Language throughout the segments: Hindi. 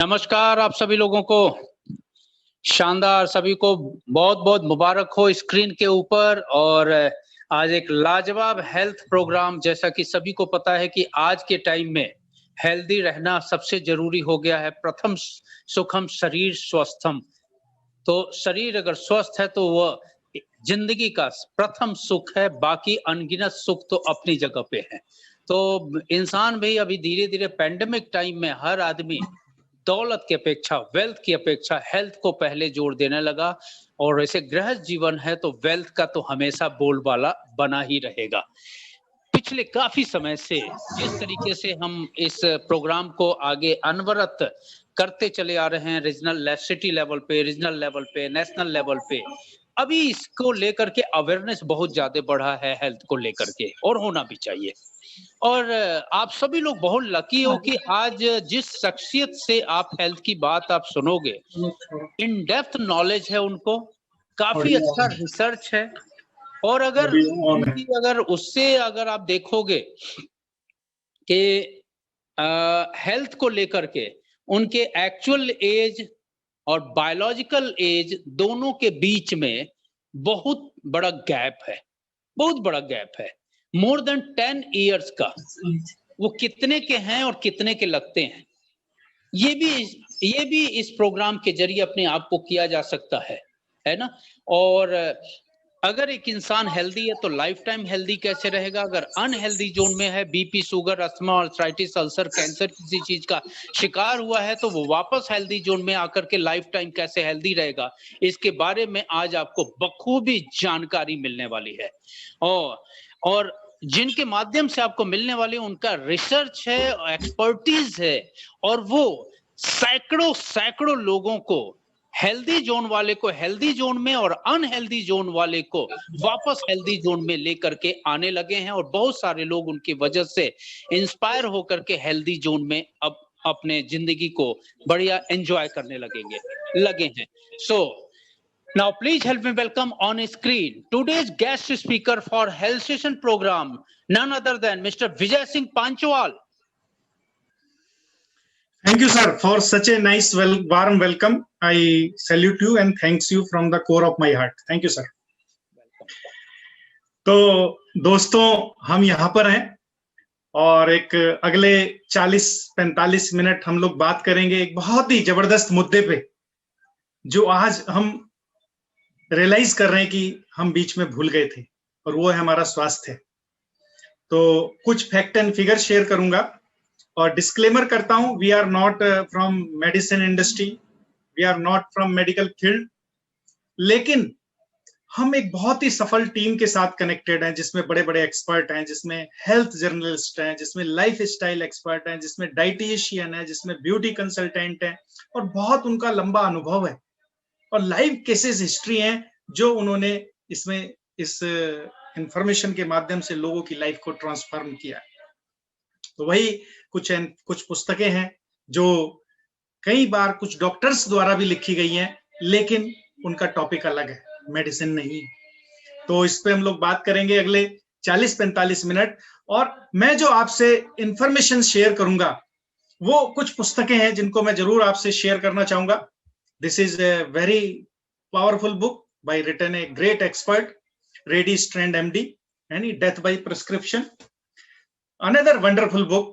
नमस्कार आप सभी लोगों को। शानदार, सभी को बहुत बहुत मुबारक हो स्क्रीन के ऊपर। और आज एक लाजवाब हेल्थ प्रोग्राम, जैसा कि सभी को पता है कि आज के टाइम में हेल्दी रहना सबसे जरूरी हो गया है। प्रथम सुखम शरीर स्वस्थम। तो शरीर अगर स्वस्थ है तो वह जिंदगी का प्रथम सुख है, बाकी अनगिनत सुख तो अपनी जगह पे है। तो इंसान भी अभी धीरे धीरे पैंडेमिक टाइम में हर आदमी दौलत की अपेक्षा, वेल्थ की अपेक्षा हेल्थ को पहले जोर देने लगा। और ऐसे गृहस्थ जीवन है तो वेल्थ का तो हमेशा बोलबाला बना ही रहेगा। पिछले काफी समय से जिस तरीके से हम इस प्रोग्राम को आगे अनवरत करते चले आ रहे हैं, रीजनल सिटी लेवल पे, रीजनल लेवल पे, नेशनल लेवल पे, अभी इसको लेकर के अवेयरनेस बहुत ज्यादा बढ़ा है हेल्थ को लेकर के, और होना भी चाहिए। और आप सभी लोग बहुत लकी हो कि आज जिस शख्सियत से आप हेल्थ की बात आप सुनोगे, इन डेप्थ नॉलेज है उनको, काफी अच्छा रिसर्च है। और अगर उनकी अगर आप देखोगे कि हेल्थ को लेकर के उनके एक्चुअल एज और बायोलॉजिकल एज दोनों के बीच में बहुत बड़ा गैप है, बहुत बड़ा गैप है। मोर देन 10 इयर्स का। वो कितने के हैं और कितने के लगते हैं, ये भी इस प्रोग्राम के जरिए अपने आप को किया जा सकता है ना। और अगर एक इंसान हेल्दी है तो लाइफ टाइम हेल्दी कैसे रहेगा? अगर अनहेल्दी जोन में है, BP, sugar, asthma, arthritis, ulcer, cancer किसी चीज का शिकार हुआ है, तो वो वापस हेल्दी जोन में आकर के लाइफ टाइम कैसे हेल्दी रहेगा, इसके बारे में आज आपको बखूबी जानकारी मिलने वाली है। और जिनके माध्यम से आपको मिलने वाली उनका रिसर्च है, एक्सपर्टीज है, और वो सैकड़ों सैकड़ों लोगों को, हेल्दी जोन वाले को हेल्दी जोन में और अनहेल्दी जोन वाले को वापस हेल्दी जोन में लेकर के आने लगे हैं। और बहुत सारे लोग उनकी वजह से इंस्पायर होकर के हेल्दी जोन में अब अपने जिंदगी को बढ़िया एंजॉय करने लगे हैं। सो now please help me welcome on screen today's guest speaker for Health Session program, none other than Mr. Vijay Singh Panchwal. Thank you, sir, for such a nice, warm welcome. I salute you and thanks you from the core of my heart. Thank you, sir. तो दोस्तों, हम यहाँ पर हैं और एक अगले 40-45 मिनट हम लोग बात करेंगे एक बहुत ही जबरदस्त मुद्दे पे, जो आज हम रियलाइज कर रहे हैं कि हम बीच में भूल गए थे, और वो है हमारा स्वास्थ्य। तो कुछ फैक्ट एंड फिगर शेयर करूंगा और डिस्क्लेमर करता हूं, we are not from medicine industry, we are not from medical field, लेकिन हम एक बहुत ही सफल टीम के साथ कनेक्टेड हैं, जिसमें बड़े बड़े एक्सपर्ट हैं, जिसमें हेल्थ जर्नलिस्ट हैं, जिसमें लाइफ स्टाइल एक्सपर्ट हैं, जिसमें डाइटिशियन है, जिसमें ब्यूटी कंसल्टेंट है, और बहुत उनका लंबा अनुभव है और लाइव केसेस हिस्ट्री है जो उन्होंने इसमें इस इंफॉर्मेशन के माध्यम से लोगों की लाइफ को ट्रांसफॉर्म किया है। तो वही कुछ पुस्तकें हैं जो कई बार कुछ डॉक्टर्स द्वारा भी लिखी गई हैं, लेकिन उनका टॉपिक अलग है, मेडिसिन नहीं। तो इस पे हम लोग बात करेंगे अगले 40-45 मिनट। और मैं जो आपसे इंफॉर्मेशन शेयर करूंगा वो कुछ पुस्तकें हैं जिनको मैं जरूर आपसे शेयर करना चाहूंगा। This is a very powerful book by written a great expert, Reddy Strand MD, and Death by Prescription. Another wonderful book,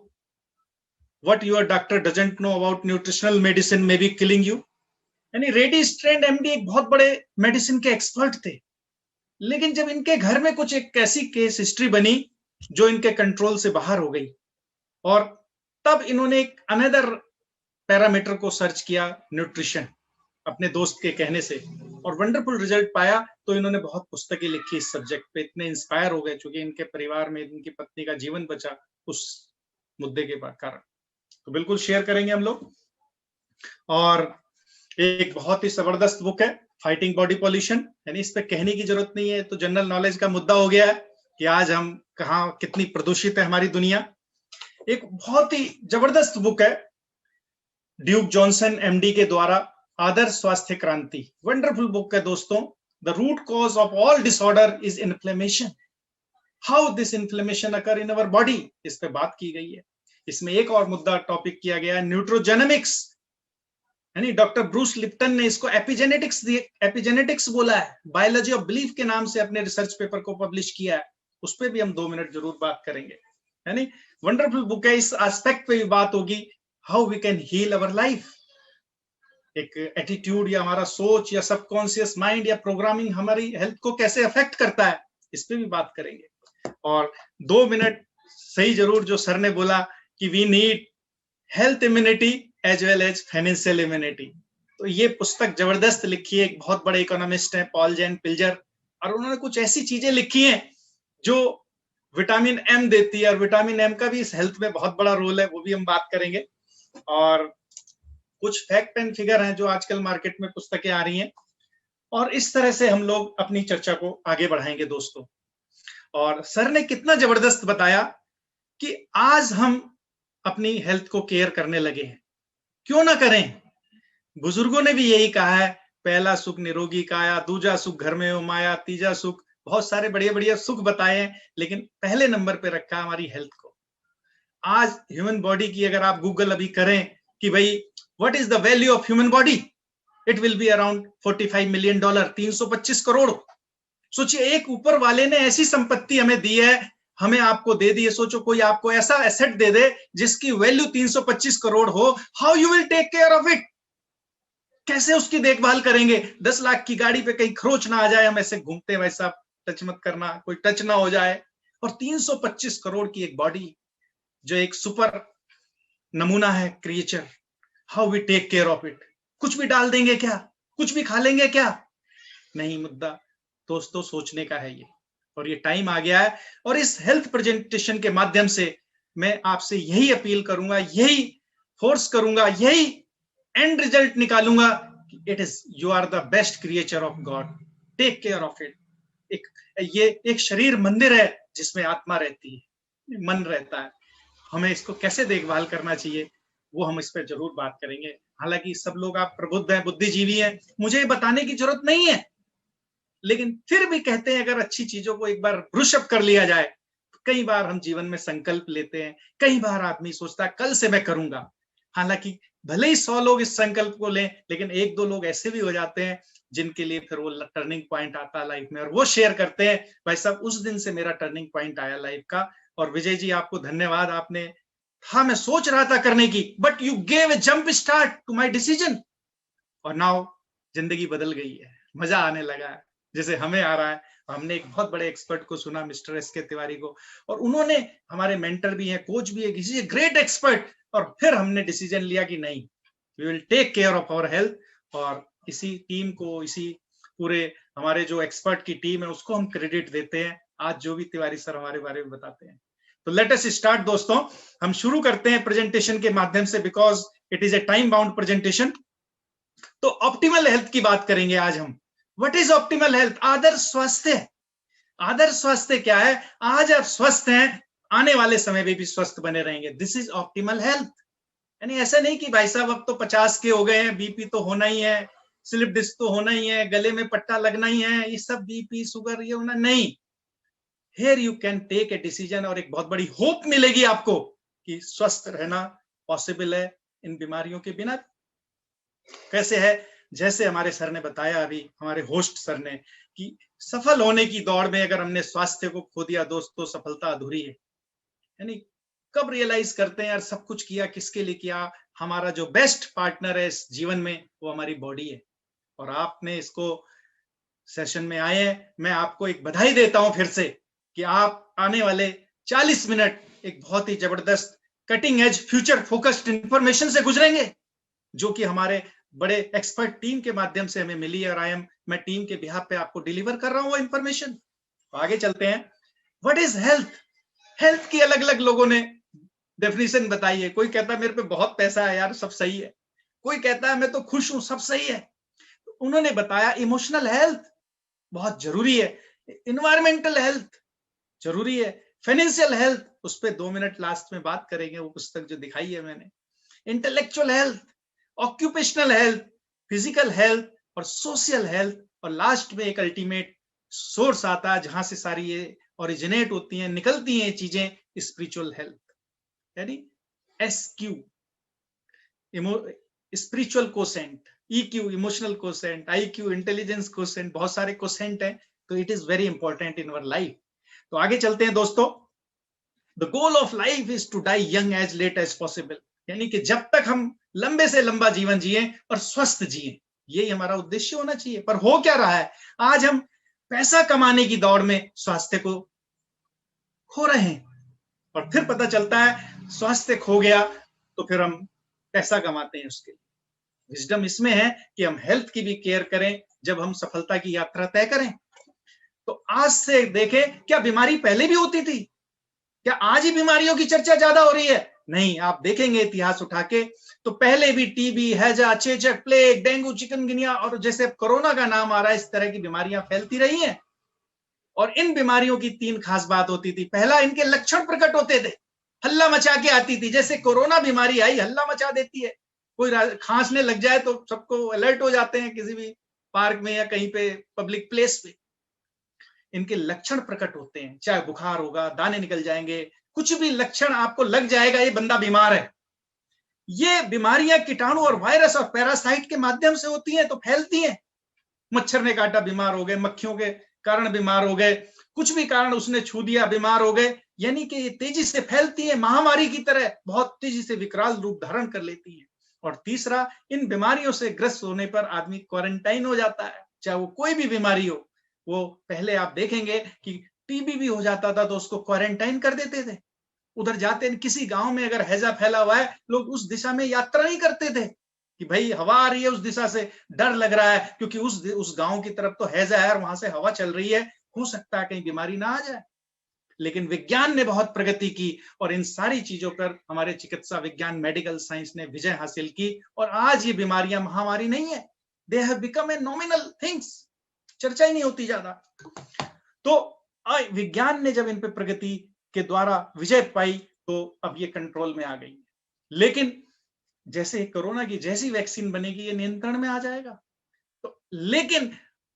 What Your Doctor Doesn't Know About Nutritional Medicine May Be Killing You. यानी रेडी स्ट्रैंड एमडी एक बहुत बड़े मेडिसिन के एक्सपर्ट थे, लेकिन जब इनके घर में कुछ एक ऐसी केस हिस्ट्री बनी जो इनके कंट्रोल से बाहर हो गई, और तब इन्होंने एक अनदर पैरामीटर को सर्च किया, न्यूट्रिशन, अपने दोस्त के कहने से, और वंडरफुल रिजल्ट पाया। तो इन्होंने बहुत पुस्तकें लिखी इस सब्जेक्ट पे, इतने इंस्पायर हो गए क्योंकि इनके परिवार में इनकी पत्नी का जीवन बचा उस मुद्दे के कारण। तो बिल्कुल शेयर करेंगे हम लोग। और एक बहुत ही जबरदस्त बुक है, फाइटिंग बॉडी पॉल्यूशन, यानी इस पे कहने की जरूरत नहीं है, तो जनरल नॉलेज का मुद्दा हो गया है कि आज हम कहाँ कितनी प्रदूषित है हमारी दुनिया। एक बहुत ही जबरदस्त बुक है ड्यूक जॉनसन एमडी के द्वारा, आदर्श स्वास्थ्य क्रांति, वंडरफुल बुक है दोस्तों। The root cause of all disorder is inflammation, how this inflammation occur in our body, इस पे बात की गई है। इसमें एक और मुद्दा टॉपिक किया गया है, न्यूट्रोजेनेमिक्स, यानी डॉक्टर ब्रूस लिप्टन ने इसको एपिजेनेटिक्स बोला है, बायोलॉजी ऑफ बिलीफ के नाम से अपने रिसर्च पेपर को पब्लिश किया है। उस पर भी हम 2 मिनट जरूर बात करेंगे। यानी वंडरफुल बुक है। इस एस्पेक्ट पे भी बात होगी, how we can heal our life. एक एटीट्यूड या हमारा सोच या सबकॉन्शियस माइंड या प्रोग्रामिंग हमारी हेल्थ को कैसे अफेक्ट करता है, इस पे भी बात करेंगे। और 2 मिनट सही जरूर जो सर ने बोला कि we need health immunity as well as financial immunity. तो ये पुस्तक जबरदस्त लिखी है, एक बहुत बड़े इकोनॉमिस्ट हैं पॉल जेन पिल्जर, और उन्होंने कुछ ऐसी चीजें लिखी हैं जो विटामिन एम देती है, और विटामिन एम का भी इस हेल्थ में बहुत बड़ा रोल है, वो भी हम बात करेंगे। और कुछ फैक्ट एंड फिगर हैं जो आजकल मार्केट में पुस्तकें आ रही हैं, और इस तरह से हम लोग अपनी चर्चा को आगे बढ़ाएंगे दोस्तों। और सर ने कितना जबरदस्त बताया कि आज हम अपनी हेल्थ को केयर करने लगे हैं, क्यों ना करें। बुजुर्गों ने भी यही कहा है, पहला सुख निरोगी काया, दूजा सुख घर में हो माया, तीजा सुख, बहुत सारे बढ़िया बढ़िया सुख बताए हैं, लेकिन पहले नंबर पे रखा हमारी हेल्थ को। आज ह्यूमन बॉडी की अगर आप गूगल अभी करें कि भाई what is the value of human body, it will be around $45 million, 325 crore. सोचिए, एक ऊपर वाले ने ऐसी संपत्ति हमें दी है, हमें आपको दे दी है। सोचो कोई आपको ऐसा एसेट दे दे जिसकी वैल्यू 325 करोड़ हो, how you will take care of it. कैसे उसकी देखभाल करेंगे। 10 लाख की गाड़ी पे कहीं खरोच ना आ जाए, हम ऐसे घूमते हैं भाई साहब, टच मत करना, कोई टच ना हो जाए। और 325 करोड़ की एक बॉडी जो एक सुपर नमूना है creature, how we take care of it. कुछ भी डाल देंगे क्या, कुछ भी खा लेंगे क्या? नहीं, मुद्दा दोस्तों सोचने का है ये, और ये टाइम आ गया है। और इस हेल्थ प्रेजेंटेशन के माध्यम से मैं आपसे यही अपील करूंगा, यही फोर्स करूंगा, यही एंड रिजल्ट निकालूंगा कि it is you are the best creature of God, take care of it. ये एक शरीर मंदिर है जिसमें आत्मा रहती है, मन रहता है। हमें इसको कैसे देखभाल करना चाहिए, वो हम इस पर जरूर बात करेंगे। हालांकि सब लोग आप प्रबुद्ध हैं, बुद्धिजीवी हैं, मुझे बताने की जरूरत नहीं है, लेकिन फिर भी कहते हैं अगर अच्छी चीजों को एक बार ब्रश अप कर लिया जाए, तो कई बार हम जीवन में संकल्प लेते हैं, कई बार आदमी सोचता है कल से मैं करूंगा। हालांकि भले ही 100 लोग इस संकल्प को लें, लेकिन 1-2 लोग ऐसे भी हो जाते हैं जिनके लिए फिर वो टर्निंग पॉइंट आता है लाइफ में, और वो शेयर करते हैं, भाई साहब उस दिन से मेरा टर्निंग पॉइंट आया लाइफ का। और विजय जी आपको धन्यवाद, आपने, हाँ मैं सोच रहा था करने की, but you gave a jump start to my decision, और नाउ जिंदगी बदल गई है, मजा आने लगा है जैसे हमें आ रहा है। हमने एक बहुत बड़े एक्सपर्ट को सुना, मिस्टर एस.के. तिवारी को, और उन्होंने, हमारे मेंटर भी हैं, कोच भी है, किसी ग्रेट एक्सपर्ट, और फिर हमने डिसीजन लिया कि नहीं, we will take care of our health. और इसी टीम को, इसी पूरे हमारे जो एक्सपर्ट की टीम है उसको हम क्रेडिट देते हैं आज जो भी तिवारी सर हमारे बारे में बताते हैं। तो लेट अस स्टार्ट दोस्तों, हम शुरू करते हैं प्रेजेंटेशन के माध्यम से, because it is a time bound presentation. तो ऑप्टिमल हेल्थ की बात करेंगे आज हम। What is optimal health? आदर्श स्वास्थ्य। आदर्श स्वास्थ्य क्या है? आज आप स्वस्थ हैं, आने वाले समय में भी स्वस्थ बने रहेंगे, दिस इज ऑप्टिमल हेल्थ। यानी ऐसा नहीं कि भाई साहब अब तो 50 के हो गए हैं, बीपी तो होना ही है, स्लिप डिस्क तो होना ही है, गले में पट्टा लगना ही है, ये सब बीपी शुगर ये होना नहीं। Here you can take a decision, और एक बहुत बड़ी होप मिलेगी आपको कि स्वस्थ रहना पॉसिबल है इन बीमारियों के बिना। कैसे है? जैसे हमारे सर ने बताया अभी, हमारे होस्ट सर ने, कि सफल होने की दौड़ में अगर हमने स्वास्थ्य को खो दिया दोस्तों, सफलता अधूरी है। यानी कब रियलाइज करते हैं यार सब कुछ किया किसके लिए किया, हमारा जो बेस्ट पार्टनर है इस जीवन में वो हमारी बॉडी है। और आपने इसको सेशन में आए हैं, मैं आपको एक बधाई देता हूं फिर से कि आप आने वाले 40 मिनट एक बहुत ही जबरदस्त cutting edge future focused information से गुजरेंगे, जो कि हमारे बड़े एक्सपर्ट टीम के माध्यम से हमें मिली है, और मैं टीम के बिहाफ पे आपको डिलीवर कर रहा हूं वो इंफॉर्मेशन। तो आगे चलते हैं। What is health? हेल्थ की अलग अलग लोगों ने डेफिनेशन बताई है। कोई कहता है मेरे पे बहुत पैसा है यार, सब सही है। कोई कहता है मैं तो खुश हूं, सब सही है। उन्होंने बताया इमोशनल हेल्थ बहुत जरूरी है, इन्वायरमेंटल हेल्थ जरूरी है, फाइनेंशियल हेल्थ उस पर 2 मिनट लास्ट में बात करेंगे, वो पुस्तक जो दिखाई है मैंने, intellectual health, occupational health, physical health और सोशल हेल्थ, और लास्ट में एक अल्टीमेट सोर्स आता है जहां से सारी ये ओरिजिनेट होती हैं, निकलती हैं चीजें, स्पिरिचुअल हेल्थ, यानी SQ, spiritual quotient, EQ emotional quotient, IQ intelligence quotient, बहुत सारे कोसेंट हैं, तो it is very important in our life. तो आगे चलते हैं दोस्तों। The goal of life is to die young as late as possible, यानी कि जब तक हम लंबे से लंबा जीवन जिए और स्वस्थ जिए, यही हमारा उद्देश्य होना चाहिए। पर हो क्या रहा है, आज हम पैसा कमाने की दौड़ में स्वास्थ्य को खो रहे हैं, और फिर पता चलता है स्वास्थ्य खो गया तो फिर हम पैसा कमाते हैं उसके लिए। विजडम इसमें है कि हम हेल्थ की भी केयर करें जब हम सफलता की यात्रा तय करें। तो आज से देखें, क्या बीमारी पहले भी होती थी? क्या आज ही बीमारियों की चर्चा ज्यादा हो रही है? नहीं, आप देखेंगे इतिहास उठा के तो पहले भी टीबी, हैजा, चेचक, प्लेग, डेंगू, चिकनगुनिया और जैसे कोरोना का नाम आ रहा है, इस तरह की बीमारियां फैलती रही हैं। और इन बीमारियों की 3 खास बात होती थी। पहला, इनके लक्षण प्रकट होते थे, हल्ला मचा के आती थी। जैसे कोरोना बीमारी आई, हल्ला मचा देती है, कोई खांसने लग जाए तो सबको अलर्ट हो जाते हैं किसी भी पार्क में या कहीं पे पब्लिक प्लेस पे। इनके लक्षण प्रकट होते हैं, चाहे बुखार होगा, दाने निकल जाएंगे, कुछ भी लक्षण आपको लग जाएगा ये बंदा बीमार है। ये बीमारियां कीटाणु और वायरस और पैरासाइट के माध्यम से होती हैं, तो फैलती हैं। मच्छर ने काटा, बीमार हो गए, मक्खियों के कारण बीमार हो गए, कुछ भी कारण उसने छू दिया, बीमार हो गए। यानी कि ये तेजी से फैलती है, महामारी की तरह बहुत तेजी से विकराल रूप धारण कर लेती है। और तीसरा, इन बीमारियों से ग्रस्त होने पर आदमी क्वारंटाइन हो जाता है, चाहे वो कोई भी बीमारी हो। वो पहले आप देखेंगे कि टीबी भी हो जाता था तो उसको क्वारंटाइन कर देते थे। उधर जाते, किसी गांव में अगर हैजा फैला हुआ है, लोग उस दिशा में यात्रा नहीं करते थे कि भाई हवा आ रही है उस दिशा से, डर लग रहा है, क्योंकि उस गांव की तरफ तो हैजा है और वहां से हवा चल रही है, हो सकता है कहीं बीमारी ना आ जाए। लेकिन विज्ञान ने बहुत प्रगति की और इन सारी चीजों पर हमारे चिकित्सा विज्ञान, मेडिकल साइंस ने विजय हासिल की, और आज ये बीमारियां महामारी नहीं है, they have become a nominal things, चर्चा ही नहीं होती ज्यादा। तो विज्ञान ने जब इन पे प्रगति के द्वारा विजय पाई तो अब ये कंट्रोल में आ गई। लेकिन जैसे कोरोना की जैसी वैक्सीन बनेगी, ये नियंत्रण में आ जाएगा। तो लेकिन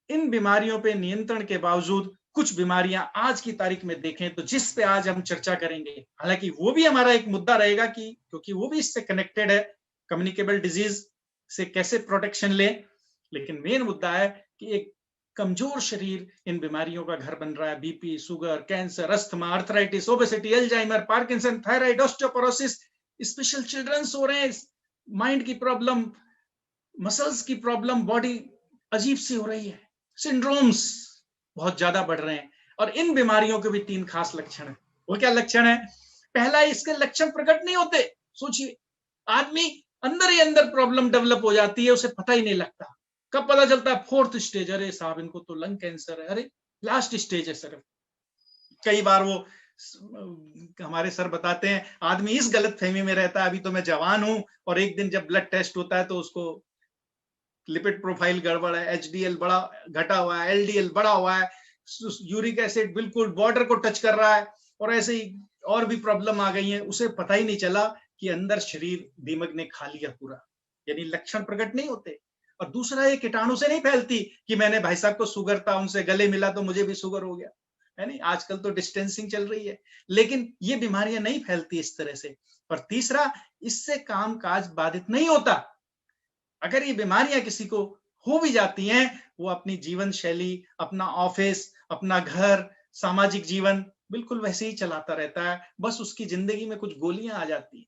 इन बीमारियों पे नियंत्रण के बावजूद कुछ बीमारियां आज की तारीख में देखें तो जिस पे आज हम चर्चा करेंगे, हालांकि वो भी हमारा एक मुद्दा रहेगा कि क्योंकि वो भी इससे कनेक्टेड है, कम्युनिकेबल डिजीज से कैसे प्रोटेक्शन ले, लेकिन मेन मुद्दा है कि एक कमजोर शरीर इन बीमारियों का घर बन रहा है। BP, sugar, cancer, asthma, arthritis, obesity, Alzheimer, Parkinson, thyroid, osteoporosis, special childrens हो रहे हैं, माइंड की प्रॉब्लम, मसल्स की प्रॉब्लम, बॉडी अजीब सी हो रही है, सिंड्रोम्स बहुत ज्यादा बढ़ रहे हैं। और इन बीमारियों के भी 3 खास लक्षण है। वो क्या लक्षण है? पहला, इसके लक्षण प्रकट नहीं होते। सोचिए, आदमी अंदर ही अंदर प्रॉब्लम डेवलप हो जाती है, उसे पता ही नहीं लगता। कब पता चलता है? 4th स्टेज, अरे साहब इनको तो लंग कैंसर है, अरे लास्ट स्टेज है सर। कई बार वो हमारे सर बताते हैं, आदमी इस गलत फहमी में रहता है, अभी तो मैं जवान हूं, और एक दिन जब ब्लड टेस्ट होता है तो उसको लिपिड प्रोफाइल गड़बड़ है, HDL बड़ा घटा हुआ है, LDL बड़ा हुआ है, यूरिक एसिड बिल्कुल बॉर्डर को टच कर रहा है, और ऐसे ही और भी प्रॉब्लम आ गई है। उसे पता ही नहीं चला कि अंदर शरीर दीमक ने खा लिया पूरा, यानी लक्षण प्रकट नहीं होते। और दूसरा, ये कीटाणु से नहीं फैलती कि मैंने भाई साहब को शुगर था, उनसे गले मिला तो मुझे भी शुगर हो गया, है नहीं, आजकल तो डिस्टेंसिंग चल रही है, लेकिन ये बीमारियां नहीं फैलती इस तरह से। और तीसरा, इससे काम काज बाधित नहीं होता। अगर ये बीमारियां किसी को हो भी जाती हैं, वो अपनी जीवन शैली, अपना ऑफिस, अपना घर, सामाजिक जीवन बिल्कुल वैसे ही चलाता रहता है, बस उसकी जिंदगी में कुछ गोलियां आ जाती है।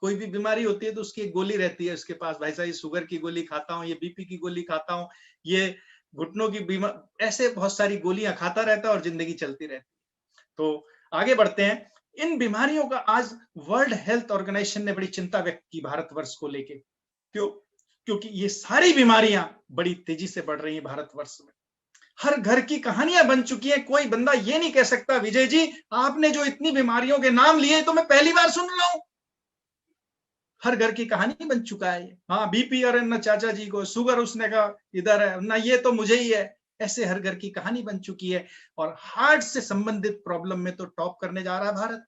कोई भी बीमारी होती है तो उसकी एक गोली रहती है उसके पास, भाई साहब ये शुगर की गोली खाता हूँ, ये बीपी की गोली खाता हूँ, ये घुटनों की बीमारी, ऐसे बहुत सारी गोलियां खाता रहता है और जिंदगी चलती रहती है। तो आगे बढ़ते हैं। इन बीमारियों का आज वर्ल्ड हेल्थ ऑर्गेनाइजेशन ने बड़ी चिंता व्यक्त की भारतवर्ष को लेके। क्यों? क्योंकि ये सारी बीमारियां बड़ी तेजी से बढ़ रही हैं भारतवर्ष में। हर घर की कहानियां बन चुकी हैं। कोई बंदा ये नहीं कह सकता, विजय जी आपने जो इतनी बीमारियों के नाम लिए तो मैं पहली बार सुन रहा हूं। हर घर की कहानी बन चुका है। हाँ, बीपी और न चाचा जी को, शुगर उसने कहा इधर है ना, ये तो मुझे ही है, ऐसे हर घर की कहानी बन चुकी है। और हार्ट से संबंधित प्रॉब्लम में तो टॉप करने जा रहा है भारत।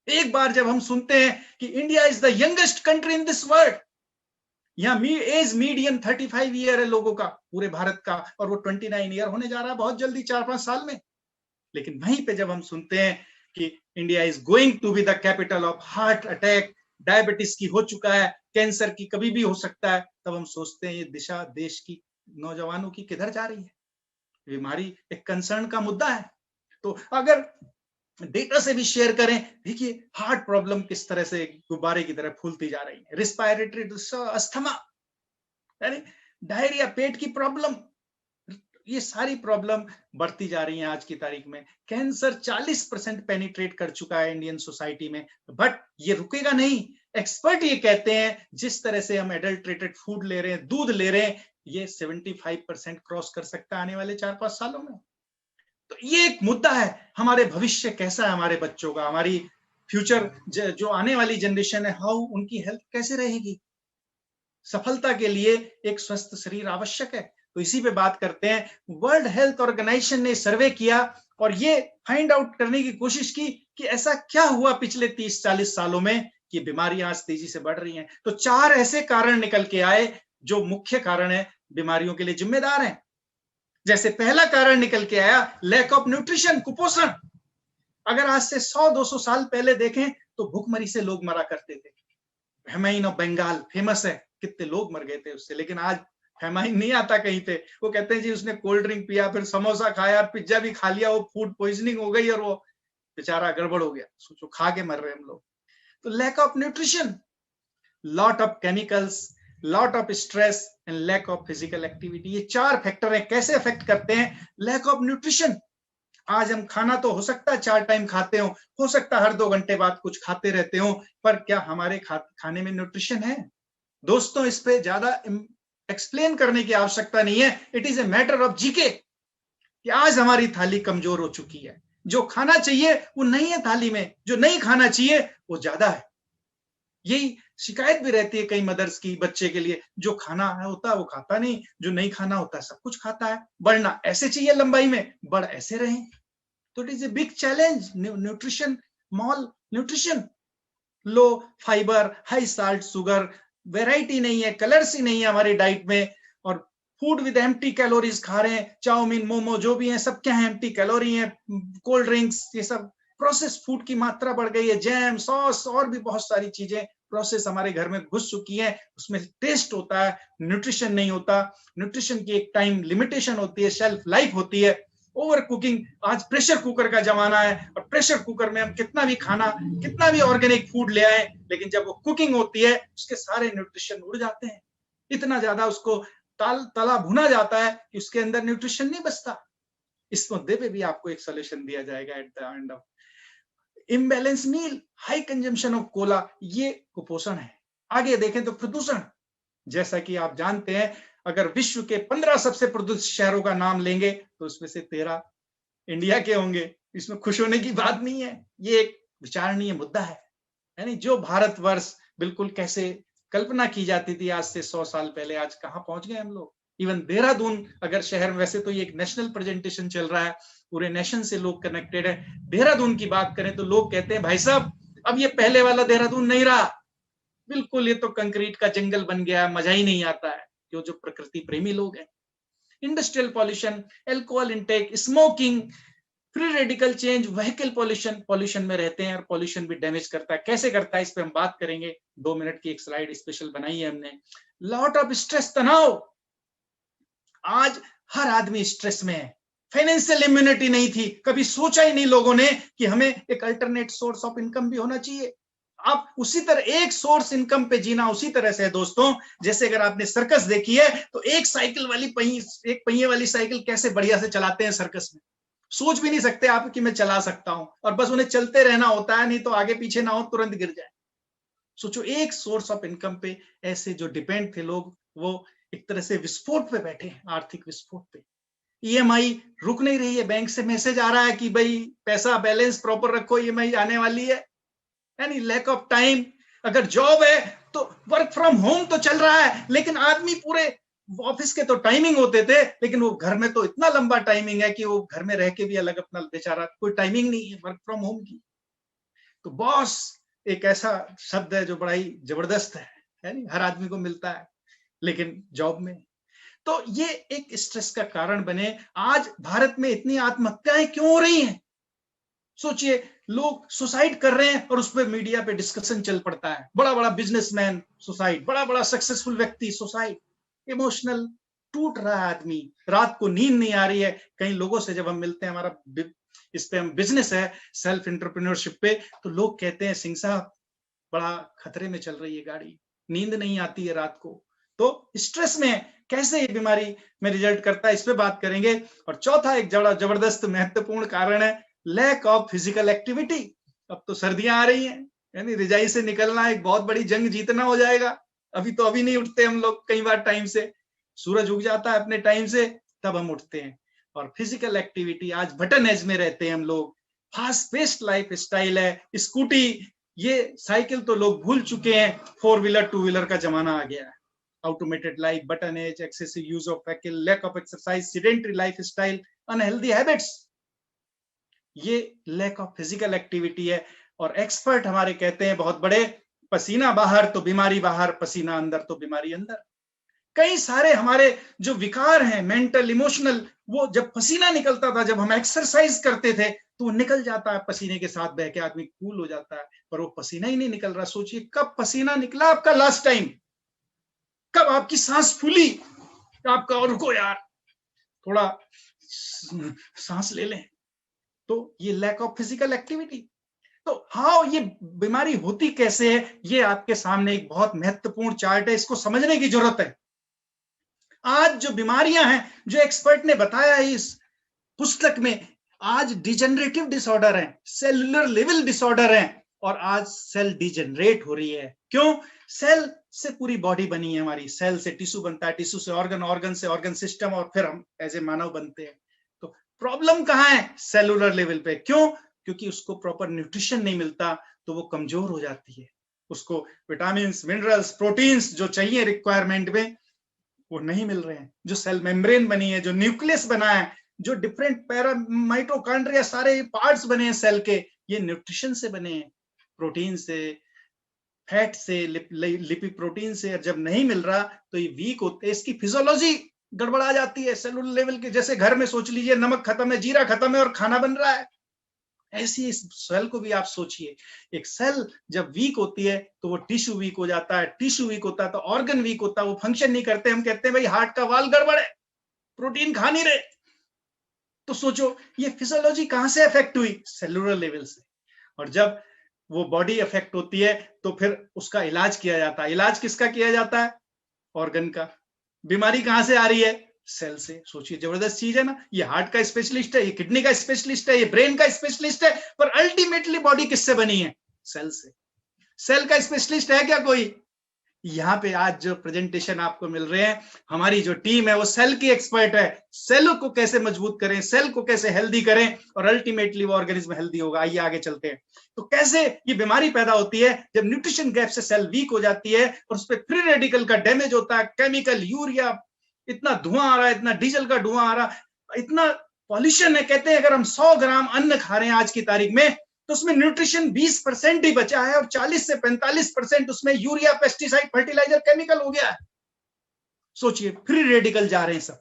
एक बार जब हम सुनते हैं कि India is the youngest country in this world, यहाँ एज मीडियन 35 ईयर है लोगों का पूरे भारत का, और वो 29 ईयर होने जा रहा है बहुत जल्दी, 4-5 साल में। लेकिन वहीं पे जब हम सुनते हैं कि India is going to be the capital of heart attack, diabetes की हो चुका है, कैंसर की कभी भी हो सकता है, तब हम सोचते हैं ये दिशा देश की नौजवानों की किधर जा रही है। बीमारी एक कंसर्न का मुद्दा है। तो अगर डेटा से भी शेयर करें, देखिए हार्ट प्रॉब्लम किस तरह से गुब्बारे की तरह फूलती जा रही है, रिस्पायरेटरी अस्थमा, यानी डायरिया, पेट की प्रॉब्लम, ये सारी प्रॉब्लम बढ़ती जा रही है। आज की तारीख में कैंसर 40% पेनिट्रेट कर चुका है इंडियन सोसाइटी में, बट ये रुकेगा नहीं। एक्सपर्ट ये कहते हैं जिस तरह से हम एडल्ट्रेटेड फूड ले रहे हैं, दूध ले रहे हैं, ये 75% क्रॉस कर सकता है आने वाले 4-5 सालों में। तो ये एक मुद्दा है, हमारे भविष्य कैसा है, हमारे बच्चों का, हमारी फ्यूचर जो आने वाली जनरेशन है, हाउ उनकी हेल्थ कैसे रहेगी। सफलता के लिए एक स्वस्थ शरीर आवश्यक है। तो इसी पे बात करते हैं। वर्ल्ड हेल्थ ऑर्गेनाइजेशन ने सर्वे किया और ये फाइंड आउट करने की कोशिश की कि ऐसा क्या हुआ पिछले 30-40 सालों में कि बीमारियां आज तेजी से बढ़ रही हैं। तो 4 ऐसे कारण निकल के आए जो मुख्य कारण है, बीमारियों के लिए जिम्मेदार हैं। जैसे पहला कारण निकल के आया, लैक ऑफ न्यूट्रिशन, कुपोषण। अगर आज से 100-200 साल पहले देखें तो भूखमरी से लोग मरा करते थे। फेमाइन ऑफ बंगाल फेमस है, कितने लोग मर गए थे उससे। लेकिन आज फेमाइन नहीं आता कहीं पे, वो कहते हैं जी उसने कोल्ड ड्रिंक पिया, फिर समोसा खाया, पिज्जा भी खा लिया, वो फूड पॉइजनिंग हो गई और वो बेचारा गड़बड़ हो गया। सोचो, खा के मर रहे हम लोग। तो lack of nutrition, lot of chemicals, lot of stress and lack of physical activity, ये 4 फैक्टर है। कैसे अफेक्ट करते हैं? लैक ऑफ न्यूट्रिशन, आज हम खाना तो हो सकता है 4 टाइम खाते हो सकता है हर 2 घंटे बाद कुछ खाते रहते हो, पर क्या हमारे खाने में न्यूट्रिशन है? दोस्तों, इस पे ज्यादा एक्सप्लेन करने की आवश्यकता नहीं है। It is a matter of GK कि आज हमारी थाली कमजोर हो चुकी है। जो खाना चाहिए वो नहीं है थाली में, जो नहीं खाना चाहिए वो ज्यादा है। यही शिकायत भी रहती है कई मदर्स की बच्चे के लिए, जो खाना होता है वो खाता नहीं, जो नहीं खाना होता है सब कुछ खाता है। बढ़ना ऐसे चाहिए लंबाई में, बढ़ ऐसे रहे। तो it is a big challenge. Nutrition, mall nutrition, low fibre, high salt, sugar, variety नहीं है, कलर्स ही नहीं है हमारी डाइट में, और फूड विद एम्प्टी कैलोरीज खा रहे हैं। चाउमीन, मोमो जो भी है सब क्या है, एम्प्टी कैलोरी है। कोल्ड ड्रिंक्स, ये सब प्रोसेस फूड की मात्रा बढ़ गई है। जैम, सॉस और भी बहुत सारी चीजें प्रोसेस हमारे घर में घुस चुकी है। उसमें टेस्ट होता है, न्यूट्रिशन नहीं होता। न्यूट्रिशन की एक टाइम लिमिटेशन होती है, शेल्फ लाइफ होती है। ओवर कुकिंग, आज प्रेशर कुकर का जमाना है, और प्रेशर कुकर में हम कितना भी खाना, कितना भी ऑर्गेनिक फूड ले आए, लेकिन जब वो कुकिंग होती है उसके सारे न्यूट्रिशन उड़ जाते हैं। इतना ज्यादा उसको तला भुना जाता है कि उसके अंदर न्यूट्रिशन नहीं बचता। इस मुद्दे पे भी आपको एक सोल्यूशन दिया जाएगा at the end of. Imbalance meal, high consumption of cola, ये कुपोषण है। आगे देखें तो प्रदूषण, जैसा कि आप जानते हैं, अगर विश्व के 15 सबसे प्रदूषित शहरों का नाम लेंगे तो उसमें से 13 इंडिया के होंगे। इसमें खुश होने की बात नहीं है, ये एक विचारणीय मुद्दा है। यानी जो भारतवर्ष बिल्कुल कैसे कल्पना की जाती थी आज से 100 साल पहले, आज कहां पहुंच गए हम लोग। इवन देहरादून अगर शहर में, वैसे तो ये एक नेशनल प्रेजेंटेशन चल रहा है, पूरे नेशन से लोग कनेक्टेड है। देहरादून की बात करें तो लोग कहते हैं भाई साहब अब ये पहले वाला देहरादून नहीं रहा, बिल्कुल ये तो कंक्रीट का जंगल बन गया, मजा ही नहीं आता है। जो प्रकृति प्रेमी लोग हैं। Industrial pollution, alcohol intake, smoking, free radical change, vehicle pollution, pollution में रहते हैं और पॉल्यूशन भी डैमेज करता है। कैसे करता है इस पे हम बात करेंगे। 2 मिनट की एक स्लाइड स्पेशल बनाई है हमने। लॉट ऑफ स्ट्रेस, तनाव, आज हर आदमी स्ट्रेस में है। फाइनेंशियल इम्यूनिटी नहीं थी, कभी सोचा ही नहीं लोगों ने कि हमें एक अल्टरनेट सोर्स ऑफ इनकम भी होना चाहिए। आप उसी तरह एक सोर्स इनकम पे जीना उसी तरह से है दोस्तों, जैसे अगर आपने सर्कस देखी है तो एक साइकिल वाली एक पहिए वाली साइकिल कैसे बढ़िया से चलाते हैं सर्कस में। सोच भी नहीं सकते आप कि मैं चला सकता हूं, और बस उन्हें चलते रहना होता है, नहीं तो आगे पीछे ना हो तुरंत गिर जाए। सोचो एक सोर्स ऑफ इनकम पे ऐसे जो डिपेंड थे लोग, वो एक तरह से विस्फोट पे बैठे हैं, आर्थिक विस्फोट पे। ईएमआई रुक नहीं रही है, बैंक से मैसेज आ रहा है कि भाई पैसा बैलेंस प्रॉपर रखो, ईएमआई आने वाली है। यानी लैक ऑफ टाइम। अगर जॉब है तो वर्क फ्रॉम होम तो चल रहा है, लेकिन आदमी पूरे ऑफिस के तो टाइमिंग होते थे, लेकिन वो घर में तो इतना लंबा टाइमिंग है कि वो घर में रह के भी अलग अपना बेचारा कोई टाइमिंग नहीं है वर्क फ्रॉम होम की। तो बॉस एक ऐसा शब्द है जो बड़ा ही जबरदस्त है नहीं, हर आदमी को मिलता है, लेकिन जॉब में। तो ये एक स्ट्रेस का कारण बने। आज भारत में इतनी आत्महत्याएं क्यों हो रही हैं? सोचिए, लोग सुसाइड कर रहे हैं और उस पर मीडिया पे डिस्कशन चल पड़ता है, बड़ा बड़ा बिजनेसमैन सुसाइड, बड़ा बड़ा सक्सेसफुल व्यक्ति सुसाइड। इमोशनल टूट रहा है आदमी, रात को नींद नहीं आ रही है। कई लोगों से जब हम मिलते हैं, हमारा इस पे हम बिजनेस है सेल्फ एंटरप्रेन्योरशिप पे, तो लोग कहते हैं सिंह साहब बड़ा खतरे में चल रही है गाड़ी, नींद नहीं आती है रात को, तो स्ट्रेस में कैसे ये बीमारी में रिजल्ट करता है, इस पे बात करेंगे। और चौथा एक जबरदस्त महत्वपूर्ण कारण है लैक ऑफ फिजिकल एक्टिविटी। अब तो सर्दियां आ रही हैं, यानी रजाई से निकलना एक बहुत बड़ी जंग जीतना हो जाएगा। अभी नहीं उठते हम लोग कई बार टाइम से, सूरज उग जाता है अपने टाइम से तब हम उठते हैं। और फिजिकल एक्टिविटी आज बटन एज में रहते हैं हम लोग, फास्ट पेस्ड लाइफ स्टाइल है, स्कूटी, ये साइकिल तो लोग भूल चुके हैं, 4 व्हीलर 2 व्हीलर का जमाना आ गया है। Automated life, button age, excessive use of vehicle, lack of exercise, sedentary life style, unhealthy habits, ये लैक ऑफ फिजिकल एक्टिविटी है। और एक्सपर्ट हमारे कहते हैं बहुत बड़े, पसीना बाहर तो बीमारी बाहर, पसीना अंदर तो बीमारी अंदर। कई सारे हमारे जो विकार हैं मेंटल इमोशनल, वो जब पसीना निकलता था, जब हम एक्सरसाइज करते थे तो निकल जाता है, पसीने के साथ बह के आदमी कूल हो जाता है, पर वो पसीना ही नहीं निकल रहा। सोचिए कब पसीना निकला आपका लास्ट टाइम, कब आपकी सांस फूली, आपका और रुको यार थोड़ा सांस ले लें। तो ये लैक ऑफ फिजिकल एक्टिविटी। तो हाँ, ये बीमारी होती कैसे है, ये आपके सामने एक बहुत महत्वपूर्ण चार्ट है, इसको समझने की जरूरत है। आज जो बीमारियां हैं जो एक्सपर्ट ने बताया है इस पुस्तक में, आज डिजेनरेटिव डिसऑर्डर है, सेलुलर लेवल डिसऑर्डर है, और आज सेल डिजेनरेट हो रही है। क्यों? सेल से पूरी बॉडी बनी है हमारी, सेल से टिश्यू बनता है, टिश्यू से ऑर्गन, ऑर्गन से ऑर्गन सिस्टम, और फिर हम एज ए मानव बनते हैं। तो प्रॉब्लम कहाँ है? सेलुलर लेवल पे। क्यों? क्योंकि उसको प्रॉपर न्यूट्रिशन नहीं मिलता, तो वो कमजोर हो जाती है। उसको विटामिन, मिनरल्स, प्रोटीन्स जो चाहिए रिक्वायरमेंट में, वो नहीं मिल रहे हैं। जो सेल मेम्ब्रेन बनी है, जो न्यूक्लियस बना है, जो डिफरेंट माइटोकॉन्ड्रिया, सारे पार्ट्स बने हैं सेल के, ये न्यूट्रिशन से बने हैं, प्रोटीन से, फैट से, लिपिड प्रोटीन से। जब नहीं मिल रहा तो ये वीक होते हैं, इसकी फिजियोलॉजी गड़बड़ा जाती है सेलुलर लेवल के। जैसे घर में सोच लीजिए नमक खत्म है, जीरा खत्म है और खाना बन रहा है, ऐसी इस सेल को भी आप सोचिए। एक सेल जब वीक होती है तो वो टिश्यू वीक हो जाता है, टिश्यू वीक होता है तो ऑर्गन वीक होता है, वो फंक्शन नहीं करते। हम कहते हैं भाई हार्ट का वाल्व गड़बड़ है, प्रोटीन खा नहीं रहे। तो सोचो ये फिजियोलॉजी कहां से अफेक्ट हुई? सेलुलर लेवल से। और जब वो बॉडी अफेक्ट होती है तो फिर उसका इलाज किया जाता है। इलाज किसका किया जाता है? ऑर्गन का। बीमारी कहां से आ रही है? सेल से। सोचिए जबरदस्त चीज है ना। ये हार्ट का स्पेशलिस्ट है, ये किडनी का स्पेशलिस्ट है, ये ब्रेन का स्पेशलिस्ट है, पर अल्टीमेटली बॉडी किससे बनी है? सेल से। सेल का स्पेशलिस्ट है क्या कोई? यहाँ पे आज जो प्रेजेंटेशन आपको मिल रहे हैं, हमारी जो टीम है वो सेल की एक्सपर्ट है। सेलों को कैसे मजबूत करें, सेल को कैसे हेल्दी करें, और अल्टीमेटली वो ऑर्गेनिज्म हेल्दी होगा। आइए आगे चलते हैं। तो कैसे ये बीमारी पैदा होती है? जब न्यूट्रिशन गैप से सेल वीक हो जाती है और उस पर फ्री रेडिकल का डैमेज होता है, केमिकल, यूरिया, इतना धुआं आ रहा है, इतना डीजल का धुआं आ रहा है, इतना पॉल्यूशन है। कहते हैं अगर हम 100 ग्राम अन्न खा रहे हैं आज की तारीख में, तो उसमें न्यूट्रिशन 20% ही बचा है, और 40 से 45% उसमें यूरिया, पेस्टिसाइड, फर्टिलाइजर, केमिकल हो गया है। सोचिए फ्री रेडिकल जा रहे हैं सब,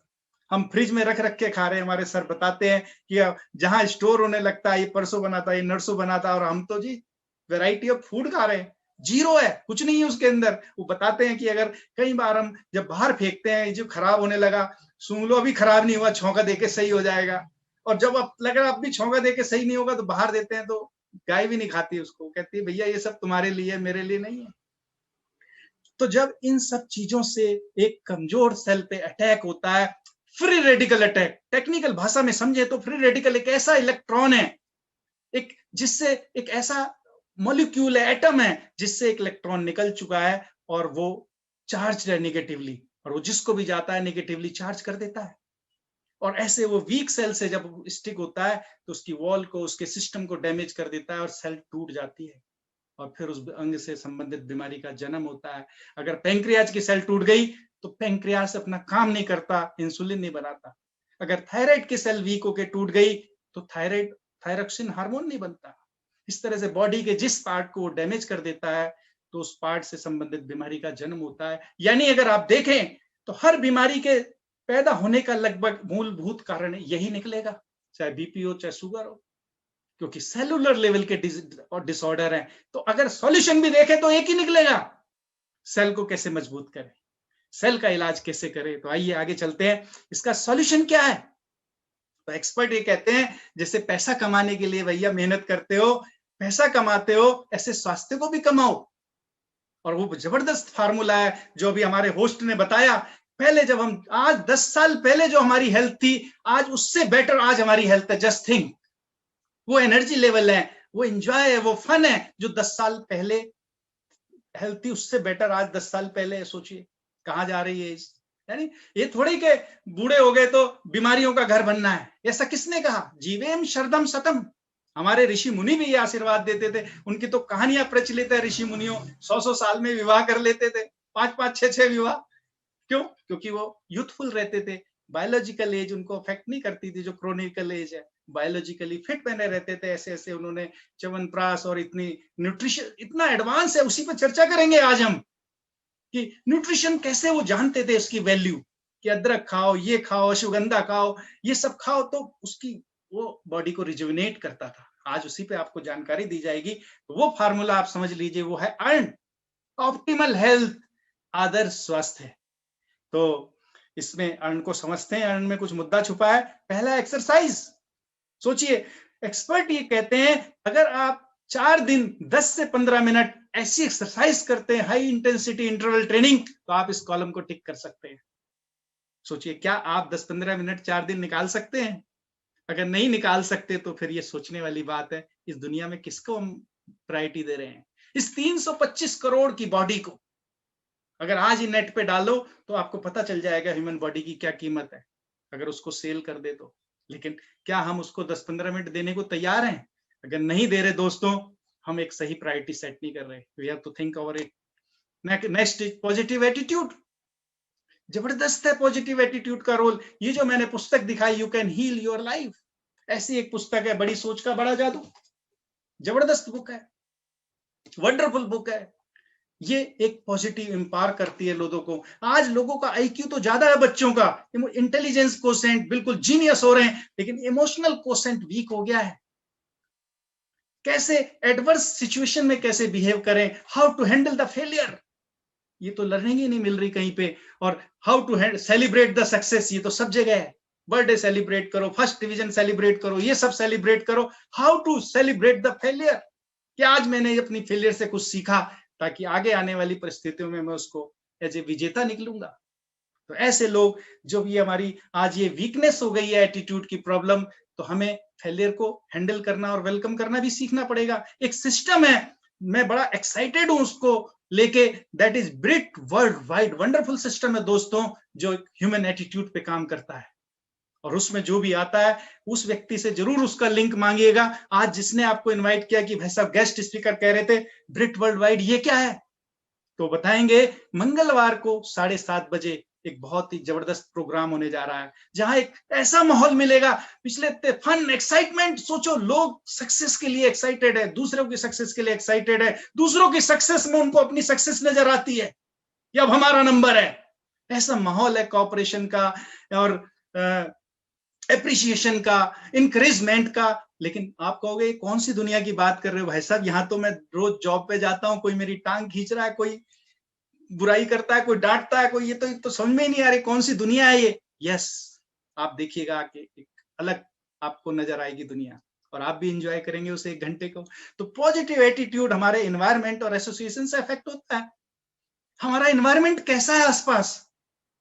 हम फ्रिज में रख रख के खा रहे हैं। हमारे सर बताते हैं कि जहां स्टोर होने लगता है, ये परसों बनाता है, ये नरसों बनाता, और हम तो जी वैरायटी ऑफ फूड खा रहे हैं, जीरो है, कुछ नहीं है उसके अंदर। वो बताते हैं कि अगर कई बार हम जब बाहर फेंकते हैं, जो खराब होने लगा, सूंघ लो अभी खराब नहीं हुआ, छौंका देके सही हो जाएगा, और जब अब लग रहा अब भी छौंका देके सही नहीं होगा तो बाहर देते हैं, तो गाय भी नहीं खाती उसको, कहती है भैया ये सब तुम्हारे लिए, मेरे लिए नहीं है। तो जब इन सब चीजों से एक कमजोर सेल पे अटैक होता है, फ्री रेडिकल अटैक, टेक्निकल भाषा में समझे तो फ्री रेडिकल एक ऐसा इलेक्ट्रॉन है, एक जिससे एक ऐसा मॉलिक्यूल है, एटम है, जिससे एक इलेक्ट्रॉन निकल चुका है और वो चार्ज है नेगेटिवली, और वो जिसको भी जाता है नेगेटिवली चार्ज कर देता है। और ऐसे वो वीक सेल से जब स्टिक होता है तो उसकी वॉल को, उसके सिस्टम को डैमेज कर देता है, और सेल टूट जाती है, और फिर उस अंग से संबंधित बीमारी का जन्म होता है। अगर पैंक्रियाज की सेल टूट गई तो पैंक्रियाज अपना काम नहीं करता, इंसुलिन नहीं बनाता। अगर थायराइड की सेल वीक होकर टूट गई तो थायरॉक्सिन हार्मोन नहीं बनता। इस तरह से बॉडी के जिस पार्ट को डैमेज कर देता है तो उस पार्ट से संबंधित बीमारी का जन्म होता है। यानी अगर आप देखें तो हर बीमारी के पैदा होने का लगभग मूलभूत कारण यही निकलेगा, चाहे बीपी हो, चाहे शुगर हो, क्योंकि सेलुलर लेवल के डिसऑर्डर हैं। तो अगर सॉल्यूशन भी देखें तो एक ही निकलेगा, सेल को कैसे मजबूत करें, सेल का इलाज कैसे करें। तो आइए आगे चलते हैं, इसका सॉल्यूशन क्या है। तो एक्सपर्ट ये कहते हैं जैसे पैसा कमाने के लिए भैया मेहनत करते हो, पैसा कमाते हो, ऐसे स्वास्थ्य को भी कमाओ। और वो जबरदस्त फार्मूला है जो अभी हमारे होस्ट ने बताया। पहले जब हम आज 10 साल पहले जो हमारी हेल्थ थी, आज उससे बेटर आज हमारी हेल्थ है। जस्ट थिंक, वो एनर्जी लेवल है, वो एंजॉय है, वो फन है जो 10 साल पहले हेल्थ थी, उससे बेटर आज 10 साल पहले। सोचिए कहां जा रही है। यानी ये थोड़ी के बूढ़े हो गए तो बीमारियों का घर बनना है, ऐसा किसने कहा। जीवेम शरदम शतम, हमारे ऋषि मुनि भी ये आशीर्वाद देते थे। उनकी तो कहानियां प्रचलित है, ऋषि मुनियों 100-100 साल में विवाह कर लेते थे, 5-5, 6-6 विवाह। क्यों? क्योंकि वो यूथफुल रहते थे, बायोलॉजिकल एज उनको अफेक्ट नहीं करती थी जो क्रोनिकल एज है। बायोलॉजिकली फिट बने रहते थे। ऐसे ऐसे उन्होंने च्यवनप्राश और इतनी न्यूट्रिशन, इतना एडवांस है, उसी पर चर्चा करेंगे आज हम कि न्यूट्रिशन कैसे वो जानते थे उसकी वैल्यू, कि अदरक खाओ, ये खाओ, अश्वगंधा खाओ, ये सब खाओ तो उसकी वो बॉडी को रिजुविनेट करता था। आज उसी पे आपको जानकारी दी जाएगी। तो वो फार्मूला आप समझ लीजिए, वो है अर्न, ऑप्टिमल हेल्थ, आदर्श स्वास्थ्य है। तो इसमें अर्न को समझते हैं, अर्न में कुछ मुद्दा छुपा है। पहला एक्सरसाइज। सोचिए, एक्सपर्ट ये कहते हैं अगर आप 4 दिन 10 से 15 मिनट ऐसी एक्सरसाइज करते हैं, हाई इंटेंसिटी इंटरवल ट्रेनिंग, तो आप इस कॉलम को टिक कर सकते हैं। सोचिए, क्या आप 10-15 मिनट 4 दिन निकाल सकते हैं? अगर नहीं निकाल सकते तो फिर ये सोचने वाली बात है, इस दुनिया में किसको हम प्रायोरिटी दे रहे हैं। इस 325 करोड़ की बॉडी को अगर आज ही नेट पे डालो तो आपको पता चल जाएगा ह्यूमन बॉडी की क्या कीमत है, अगर उसको सेल कर दे तो। लेकिन क्या हम उसको 10-15 मिनट देने को तैयार हैं? अगर नहीं दे रहे दोस्तों, हम एक सही प्रायोरिटी सेट नहीं कर रहे। We have to think over it. Next is positive attitude. जबरदस्त है पॉजिटिव एटीट्यूड का रोल। ये जो मैंने पुस्तक दिखाई, you can heal your life, ऐसी एक पुस्तक है, बड़ी सोच का बड़ा जादू। जबरदस्त बुक है, वंडरफुल बुक है। ये एक पॉजिटिव इंपावर करती है लोगों को। आज लोगों का आईक्यू तो ज्यादा है, बच्चों का इंटेलिजेंस कोसेंट बिल्कुल जीनियस हो रहे हैं, लेकिन इमोशनल कोसेंट वीक हो गया है। कैसे एडवर्स सिचुएशन में कैसे बिहेव करें, how to handle the failure, ये तो लर्निंग ही नहीं मिल रही कहीं पे। और how to celebrate the success, ये तो सब जगह है। बर्थडे सेलिब्रेट करो, फर्स्ट डिवीजन सेलिब्रेट करो, ये सब सेलिब्रेट करो। How to celebrate the failure, कि आज मैंने अपनी फेलियर से कुछ सीखा, ताकि आगे आने वाली परिस्थितियों में मैं उसको एज ए विजेता निकलूंगा। तो ऐसे लोग, जो भी हमारी आज ये वीकनेस हो गई है, एटीट्यूड की प्रॉब्लम, तो हमें फेलियर को हैंडल करना और वेलकम करना भी सीखना पड़ेगा। एक सिस्टम है, मैं बड़ा एक्साइटेड हूं उसको लेके, that is Brit world wide, wonderful system है दोस्तों, जो ह्यूमन एटीट्यूड पे काम करता है। और उसमें जो भी आता है उस व्यक्ति से जरूर उसका लिंक मांगिएगा। आज जिसने आपको इनवाइट किया कि भाई साहब गेस्ट स्पीकर कह रहे थे ब्रिट वर्ल्ड वाइड, ये क्या है, तो बताएंगे। मंगलवार को 7:30 बजे एक बहुत ही जबरदस्त प्रोग्राम होने जा रहा है, जहां एक ऐसा माहौल मिलेगा, पिछले फन एक्साइटमेंट। सोचो, लोग सक्सेस के लिए एक्साइटेड है, दूसरों की सक्सेस के लिए एक्साइटेड है, दूसरों की सक्सेस में उनको अपनी सक्सेस नजर आती है, कि अब हमारा नंबर है। ऐसा माहौल है कॉपरेशन का और एप्रिसिएशन का, इंकरेजमेंट का। लेकिन आप कहोगे कौन सी दुनिया की बात कर रहे हो भाई साहब, यहाँ तो मैं रोज जॉब पे जाता हूँ, कोई मेरी टांग खींच रहा है, कोई बुराई करता है, कोई डांटता है, कोई, ये तो समझ में ही नहीं आ रही कौन सी दुनिया है ये। यस, आप देखिएगा कि एक अलग आपको नजर आएगी दुनिया, और आप भी इंजॉय करेंगे उस 1 घंटे को। तो पॉजिटिव एटीट्यूड हमारे एनवायरमेंट और एसोसिएशन से अफेक्ट होता है। हमारा एनवायरमेंट कैसा है आसपास,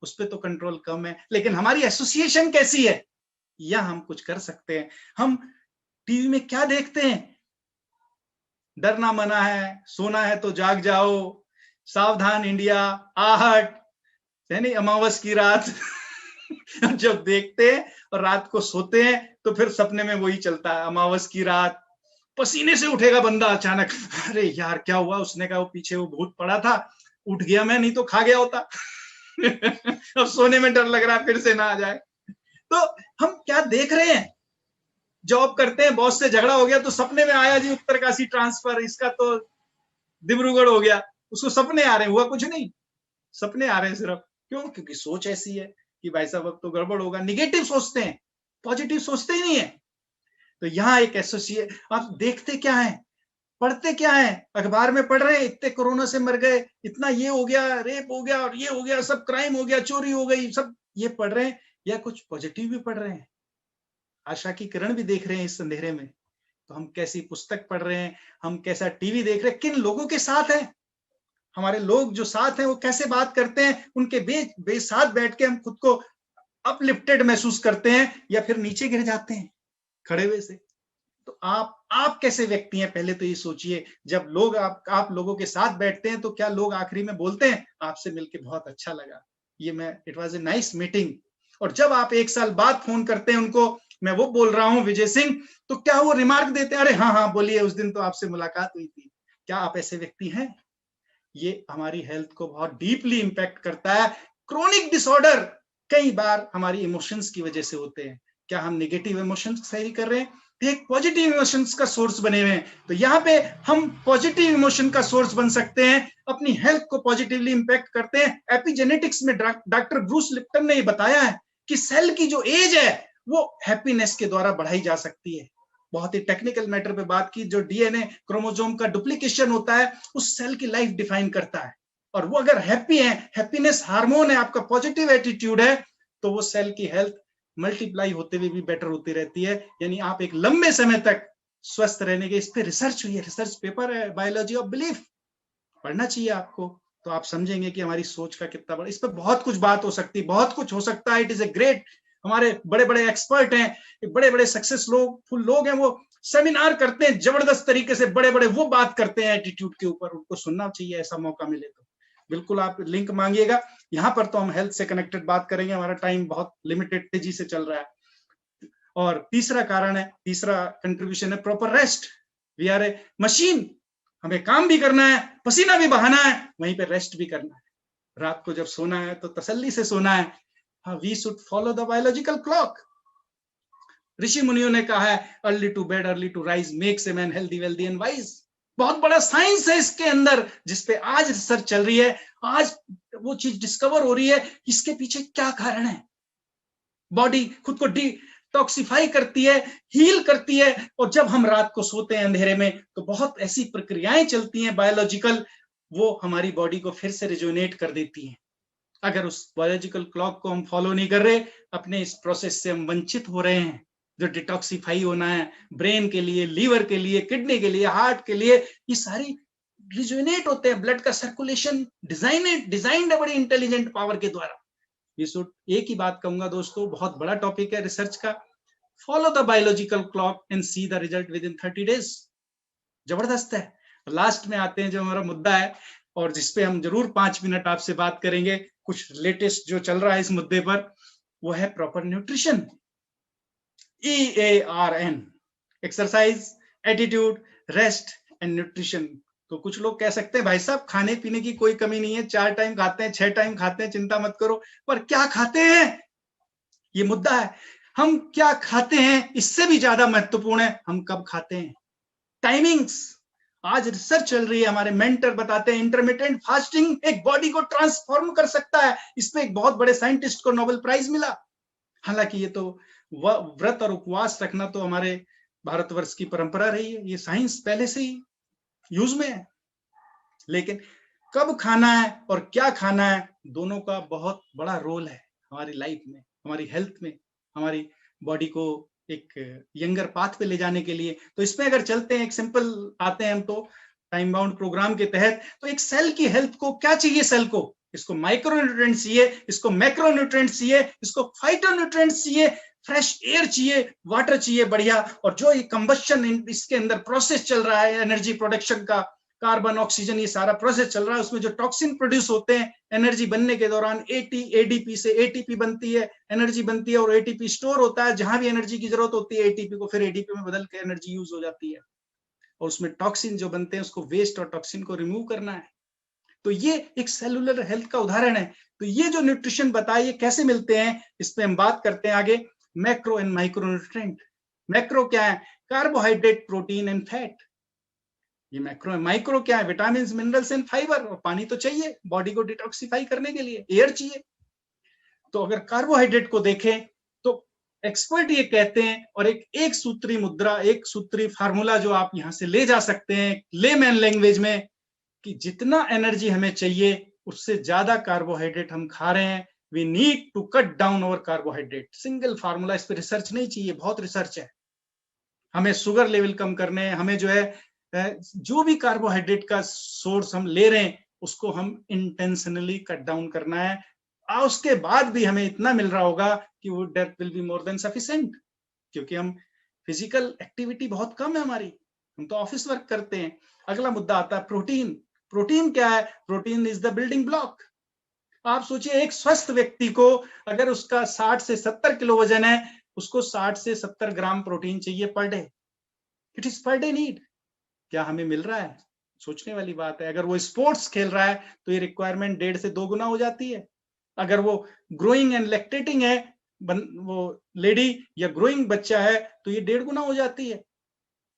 उस पर तो कंट्रोल कम है, लेकिन हमारी एसोसिएशन कैसी है, या हम कुछ कर सकते हैं। हम टीवी में क्या देखते हैं, डरना मना है, सोना है तो जाग जाओ, सावधान इंडिया, आहट, यानी अमावस की रात जब देखते हैं और रात को सोते हैं तो फिर सपने में वही चलता है, अमावस की रात, पसीने से उठेगा बंदा अचानक, अरे यार क्या हुआ, उसने कहा वो पीछे वो भूत पड़ा था, उठ गया मैं, नहीं तो खा गया होता अब सोने में डर लग रहा है फिर से ना आ जाए। तो हम क्या देख रहे हैं, जॉब करते हैं, बॉस से झगड़ा हो गया तो सपने में आया जी उत्तरकाशी ट्रांसफर, इसका तो डिब्रूगढ़ हो गया, उसको सपने आ रहे हैं, हुआ कुछ नहीं, सपने आ रहे हैं सिर्फ। क्यों? क्योंकि सोच ऐसी है कि भाई साहब अब तो गड़बड़ होगा। निगेटिव सोचते हैं, पॉजिटिव सोचते ही नहीं है। तो यहाँ एक एसोसिएट, आप देखते क्या है, पढ़ते क्या है, अखबार में पढ़ रहे हैं इतने कोरोना से मर गए, इतना ये हो गया, रेप हो गया और ये हो गया, सब क्राइम हो गया, चोरी हो गई, सब ये पढ़ रहे हैं, या कुछ पॉजिटिव भी पढ़ रहे हैं, आशा की किरण भी देख रहे हैं इस अंधेरे में? तो हम कैसी पुस्तक पढ़ रहे हैं, हम कैसा टीवी देख रहे हैं, किन लोगों के साथ हैं, हमारे लोग जो साथ हैं वो कैसे बात करते हैं, उनके साथ बैठ के हम खुद को अपलिफ्टेड महसूस करते हैं या फिर नीचे गिर जाते हैं खड़े हुए से? तो आप कैसे व्यक्ति हैं, पहले तो ये सोचिए। जब लोग आप लोगों के साथ बैठते हैं तो क्या लोग आखिरी में बोलते हैं आपसे मिलके बहुत अच्छा लगा, it was a nice meeting? और जब आप 1 साल बाद फोन करते हैं उनको, मैं वो बोल रहा हूं विजय सिंह, तो क्या वो रिमार्क देते हैं, अरे हाँ हाँ बोलिए, उस दिन तो आपसे मुलाकात हुई थी? क्या आप ऐसे व्यक्ति हैं? ये हमारी हेल्थ को बहुत डीपली इंपैक्ट करता है। क्रोनिक डिसऑर्डर कई बार हमारी इमोशंस की वजह से होते हैं। क्या हम नेगेटिव इमोशंस सही कर रहे हैं? एक पॉजिटिव इमोशंस का सोर्स बने हुए हैं। तो यहाँ पे हम पॉजिटिव इमोशन का सोर्स बन सकते हैं, अपनी हेल्थ को पॉजिटिवली इंपैक्ट करते हैं। एपिजेनेटिक्स में डॉक्टर ब्रूस लिप्टन ने ये बताया है कि सेल की जो एज है वो हैप्पीनेस के द्वारा बढ़ाई जा सकती है। बहुत ही टेक्निकल मैटर पे बात की, जो डीएनए क्रोमोसोम का डुप्लीकेशन होता है उस सेल की लाइफ डिफाइन करता है। और वो अगर हैप्पी है, हैप्पीनेस हार्मोन है, आपका पॉजिटिव एटीट्यूड है, तो वो सेल की हेल्थ मल्टीप्लाई होते हुए भी बेटर होती रहती है। यानी आप एक लंबे समय तक स्वस्थ रहने के, इस पे रिसर्च हुई है, रिसर्च पेपर है, बायोलॉजी ऑफ बिलीफ, पढ़ना चाहिए आपको। तो आप समझेंगे कि हमारी सोच का कितना बड़ा, इस पर बहुत कुछ बात हो सकती है, बहुत कुछ हो सकता है। इट इज ए ग्रेट, हमारे बड़े बड़े एक्सपर्ट हैं, बड़े बड़े सक्सेस लोग हैं, वो सेमिनार करते हैं जबरदस्त तरीके से, बड़े बड़े वो बात करते हैं एटीट्यूड के ऊपर, उनको सुनना चाहिए, ऐसा मौका मिले तो। बिल्कुल आप लिंक मांगिएगा। यहाँ पर तो हम हेल्थ से कनेक्टेड बात करेंगे, हमारा टाइम बहुत लिमिटेड तेजी से चल रहा है। और तीसरा कारण है, तीसरा कंट्रीब्यूशन है proper rest. We are a machine, हमें काम भी करना है, पसीना भी बहाना है, वहीं पे रेस्ट भी करना है। रात को जब सोना है तो तसल्ली से सोना है। हाँ, we should follow the biological clock. ऋषि मुनियों ने कहा है, early to bed early to rise makes a man healthy wealthy and wise. बहुत बड़ा साइंस है इसके अंदर, जिसपे आज रिसर्च चल रही है, आज वो चीज डिस्कवर हो रही है, इसके पीछे क्या कारण है। बॉडी खुद को डिटॉक्सिफाई करती है, हील करती है, और जब हम रात को सोते हैं अंधेरे में तो बहुत ऐसी प्रक्रियाएं चलती हैं बायोलॉजिकल, वो हमारी बॉडी को फिर से रिजोनेट कर देती हैं। अगर उस बायोलॉजिकल क्लॉक को हम फॉलो नहीं कर रहे, अपने इस प्रोसेस से हम वंचित हो रहे हैं। जो डिटॉक्सिफाई होना है ब्रेन के लिए, लीवर के लिए, किडनी के लिए, हार्ट के लिए, ये सारी रिजोनेट होते हैं। ब्लड का सर्कुलेशन डिजाइन्ड है बड़ी इंटेलिजेंट पावर के द्वारा। ये शुड, एक ही बात कहूंगा दोस्तों, बहुत बड़ा टॉपिक है रिसर्च का, follow the biological clock and see the result with in 30 days. जबरदस्त है। लास्ट में आते हैं जो हमारा मुद्दा है, और जिसपे हम जरूर 5 मिनट आपसे बात करेंगे, कुछ लेटेस्ट जो चल रहा है इस मुद्दे पर, वो है proper nutrition. EARN, exercise, attitude, rest and nutrition. तो कुछ लोग कह सकते हैं भाई साहब खाने पीने की कोई कमी नहीं है, 4 टाइम खाते हैं, 6 टाइम खाते हैं, चिंता मत करो, पर क्या खाते हैं, ये मुद्दा है। हम क्या खाते हैं इससे भी ज्यादा महत्वपूर्ण है हम कब खाते हैं। टाइमिंग्स, आज रिसर्च चल रही है, हमारे मेंटर बताते हैं इंटरमिटेंट फास्टिंग एक बॉडी को ट्रांसफॉर्म कर सकता है। इसमें एक बहुत बड़े साइंटिस्ट को नोबेल प्राइज मिला। हालांकि ये तो व्रत और उपवास रखना तो हमारे भारतवर्ष की परंपरा रही है, ये साइंस पहले से ही यूज में है। लेकिन कब खाना है और क्या खाना है, दोनों का बहुत बड़ा रोल है हमारी लाइफ में, हमारी हेल्थ में, हमारी बॉडी को एक यंगर पाथ पे ले जाने के लिए। तो इसमें अगर चलते हैं, एक सिंपल आते हैं हम तो टाइम बाउंड प्रोग्राम के तहत, तो एक सेल की हेल्थ को क्या चाहिए, सेल को इसको माइक्रोन्यूट्रिएंट्स चाहिए, इसको मैक्रोन्यूट्रिएंट्स चाहिए, इसको फाइटोन्यूट्रिएंट्स चाहिए, फ्रेश एयर चाहिए, वाटर चाहिए बढ़िया, और जो ये कंबशन इसके अंदर प्रोसेस चल रहा है एनर्जी प्रोडक्शन का, कार्बन ऑक्सीजन ये सारा प्रोसेस चल रहा है, उसमें जो टॉक्सिन प्रोड्यूस होते हैं एनर्जी बनने के दौरान, एडीपी से एटीपी बनती है, एनर्जी बनती है, और एटीपी स्टोर होता है, जहां भी एनर्जी की जरूरत होती है एटीपी को फिर एडीपी में बदल के एनर्जी यूज हो जाती है। और उसमें टॉक्सिन जो बनते हैं उसको वेस्ट और टॉक्सिन को रिमूव करना है। तो ये एक सेलुलर हेल्थ का उदाहरण है। तो ये जो न्यूट्रिशन बताइए कैसे मिलते हैं, इस पे हम बात करते हैं आगे। Macro and micro nutrient. Macro क्या है, कार्बोहाइड्रेट, प्रोटीन एंड फैट। ये मैक्रो है। माइक्रो क्या है, विटामिन, मिनरल्स एंड फाइबर। और पानी तो चाहिए बॉडी को डिटॉक्सिफाई करने के लिए, एयर चाहिए। तो अगर कार्बोहाइड्रेट को देखें तो एक्सपर्ट ये कहते हैं, और एक सूत्री मुद्रा, एक सूत्री फार्मूला जो आप यहां से ले जा सकते हैं लेमैन लैंग्वेज में, कि जितना एनर्जी हमें चाहिए उससे ज्यादा कार्बोहाइड्रेट हम खा रहे हैं, we need to cut down over carbohydrate. Single formula, इस पे रिसर्च नहीं चाहिए, बहुत रिसर्च है। हमें शुगर लेवल कम करने हैं, हमें जो है जो भी कार्बोहाइड्रेट का सोर्स हम ले रहे हैं उसको हम इंटेंशनली कट डाउन करना है, और उसके बाद भी हमें इतना मिल रहा होगा कि वो death will be more than sufficient, क्योंकि हम फिजिकल एक्टिविटी बहुत कम है हमारी, हम तो ऑफिस वर्क करते हैं। अगला मुद्दा आता है प्रोटीन। प्रोटीन क्या है? Protein is the building block. आप सोचिए, एक स्वस्थ व्यक्ति को अगर उसका 60 से 70 किलो वजन है, उसको 60 से 70 ग्राम प्रोटीन चाहिए per day. It is per day need. क्या हमें मिल रहा है? सोचने वाली बात है। अगर वो स्पोर्ट्स खेल रहा है तो ये रिक्वायरमेंट 1.5 से 2 गुना हो जाती है। अगर वो ग्रोइंग एंड लैक्टेटिंग है, वो लेडी या ग्रोइंग बच्चा है, तो ये 1.5 गुना हो जाती है।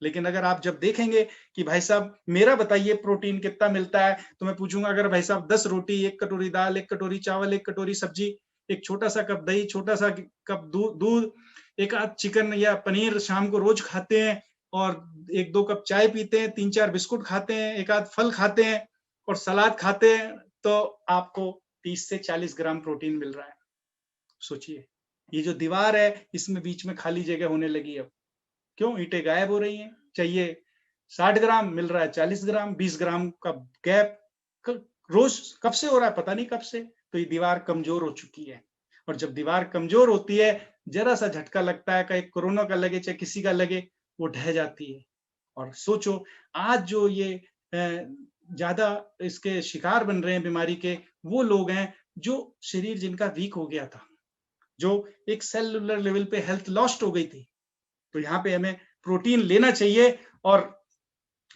लेकिन अगर आप जब देखेंगे कि भाई साहब मेरा बताइए प्रोटीन कितना मिलता है, तो मैं पूछूंगा अगर भाई साहब 10 रोटी, 1 कटोरी दाल, 1 कटोरी चावल, 1 कटोरी सब्जी, एक छोटा सा कप दही, छोटा सा कप दूध, एक आध चिकन या पनीर शाम को रोज खाते हैं, और 1-2 कप चाय पीते हैं, 3-4 बिस्कुट खाते हैं, एक आध फल खाते हैं और सलाद खाते हैं, तो आपको 30 से 40 ग्राम प्रोटीन मिल रहा है। सोचिए, ये जो दीवार है इसमें बीच में खाली जगह होने लगी अब। क्यों? ईंटें गायब हो रही हैं। चाहिए 60 ग्राम, मिल रहा है 40 ग्राम, 20 ग्राम का गैप रोज कब से हो रहा है? पता नहीं कब से। तो ये दीवार कमजोर हो चुकी है, और जब दीवार कमजोर होती है, जरा सा झटका लगता है, चाहे कोरोना का लगे चाहे किसी का लगे, वो ढह जाती है। और सोचो, आज जो ये ज्यादा इसके शिकार बन रहे हैं बीमारी के, वो लोग हैं जो शरीर जिनका वीक हो गया था, जो एक सेलुलर लेवल पे हेल्थ लॉस्ट हो गई थी। तो यहाँ पे हमें प्रोटीन लेना चाहिए और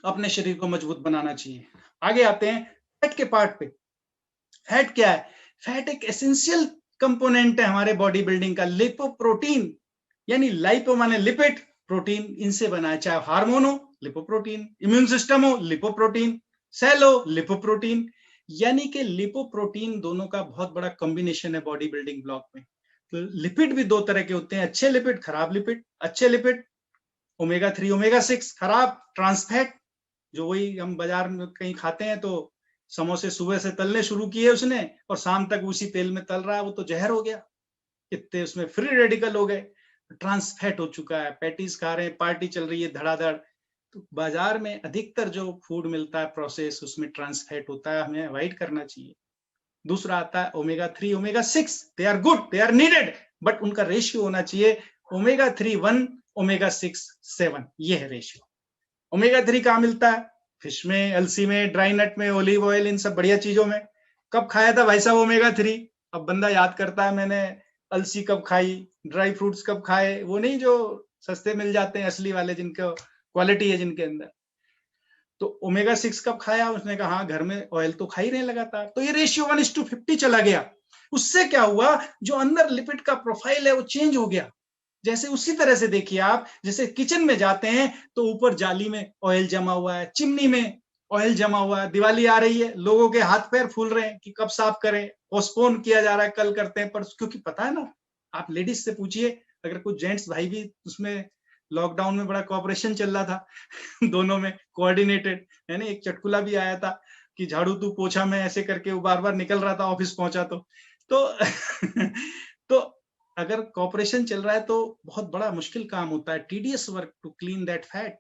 अपने शरीर को मजबूत बनाना चाहिए। आगे आते हैं फैट के पार्ट पे। फैट क्या है? फैट एक एसेंशियल कंपोनेंट है हमारे बॉडी बिल्डिंग का। लिपोप्रोटीन, यानी लाइपो माने लिपिड, प्रोटीन इनसे बना है। चाहे हार्मोन हो, लिपोप्रोटीन, इम्यून सिस्टम हो, लिपोप्रोटीन, सेल हो, लिपोप्रोटीन। यानी कि लिपोप्रोटीन दोनों का बहुत बड़ा कॉम्बिनेशन है बॉडी बिल्डिंग ब्लॉक में। तो लिपिड भी 2 तरह के होते हैं, अच्छे लिपिड, खराब लिपिड। अच्छे लिपिड ओमेगा 3, ओमेगा 6। खराब ट्रांसफैट, जो वही हम बाजार में कहीं खाते हैं तो समोसे सुबह से तलने शुरू किए उसने और शाम तक उसी तेल में तल रहा है, वो तो जहर हो गया। कितने उसमें फ्री रेडिकल हो गए, ट्रांसफैट हो चुका है। पैटीज खा रहे हैं, पार्टी चल रही है धड़ाधड़, तो बाजार में अधिकतर जो फूड मिलता है प्रोसेस, उसमें ट्रांसफैट होता है, हमें अवॉइड करना चाहिए। दूसरा आता है omega 3, omega 6। They are good, they are needed, but उनका रेशियो होना चाहिए ओमेगा 3 1, ओमेगा 6 7। ये है रेशियो। ओमेगा 3 कहाँ मिलता है? फिश में, अलसी में, ड्राई नट में, ओलिव ऑयल, इन सब बढ़िया चीजों में। कब खाया था भाई साहब ओमेगा 3? अब बंदा याद करता है, मैंने अलसी कब खाई, ड्राई फ्रूट्स कब खाए, वो नहीं जो सस्ते मिल जाते हैं, असली वाले, जिनका क्वालिटी है जिनके अंदर। तो ओमेगा 6 कब खाया? उसने कहा हाँ, घर में ऑयल तो खा ही रहे लगातार। तो ये रेशियो 1:50 चला गया। उससे क्या हुआ? जो अंदर लिपिड का प्रोफाइल है वो चेंज हो गया। जैसे उसी तरह से देखिए आप, जैसे किचन में जाते हैं तो ऊपर जाली में ऑयल जमा हुआ है, चिमनी में ऑयल जमा हुआ है, दिवाली आ रही है, लोगों के हाथ पैर फूल रहे हैं कि कब साफ करें, पोस्टपोन किया जा रहा है, कल करते हैं, पर क्योंकि पता है ना, आप लेडीज से पूछिए, अगर कुछ जेंट्स भाई भी उसमें, लॉकडाउन में बड़ा कोऑपरेशन चल रहा था दोनों में कोऑर्डिनेटेड है ना। एक चटकुला भी आया था कि झाड़ू तू पोछा में, ऐसे करके वो बार बार निकल रहा था ऑफिस पहुंचा तो तो अगर कॉपरेशन चल रहा है तो बहुत बड़ा मुश्किल काम होता है, tedious work to clean that fat.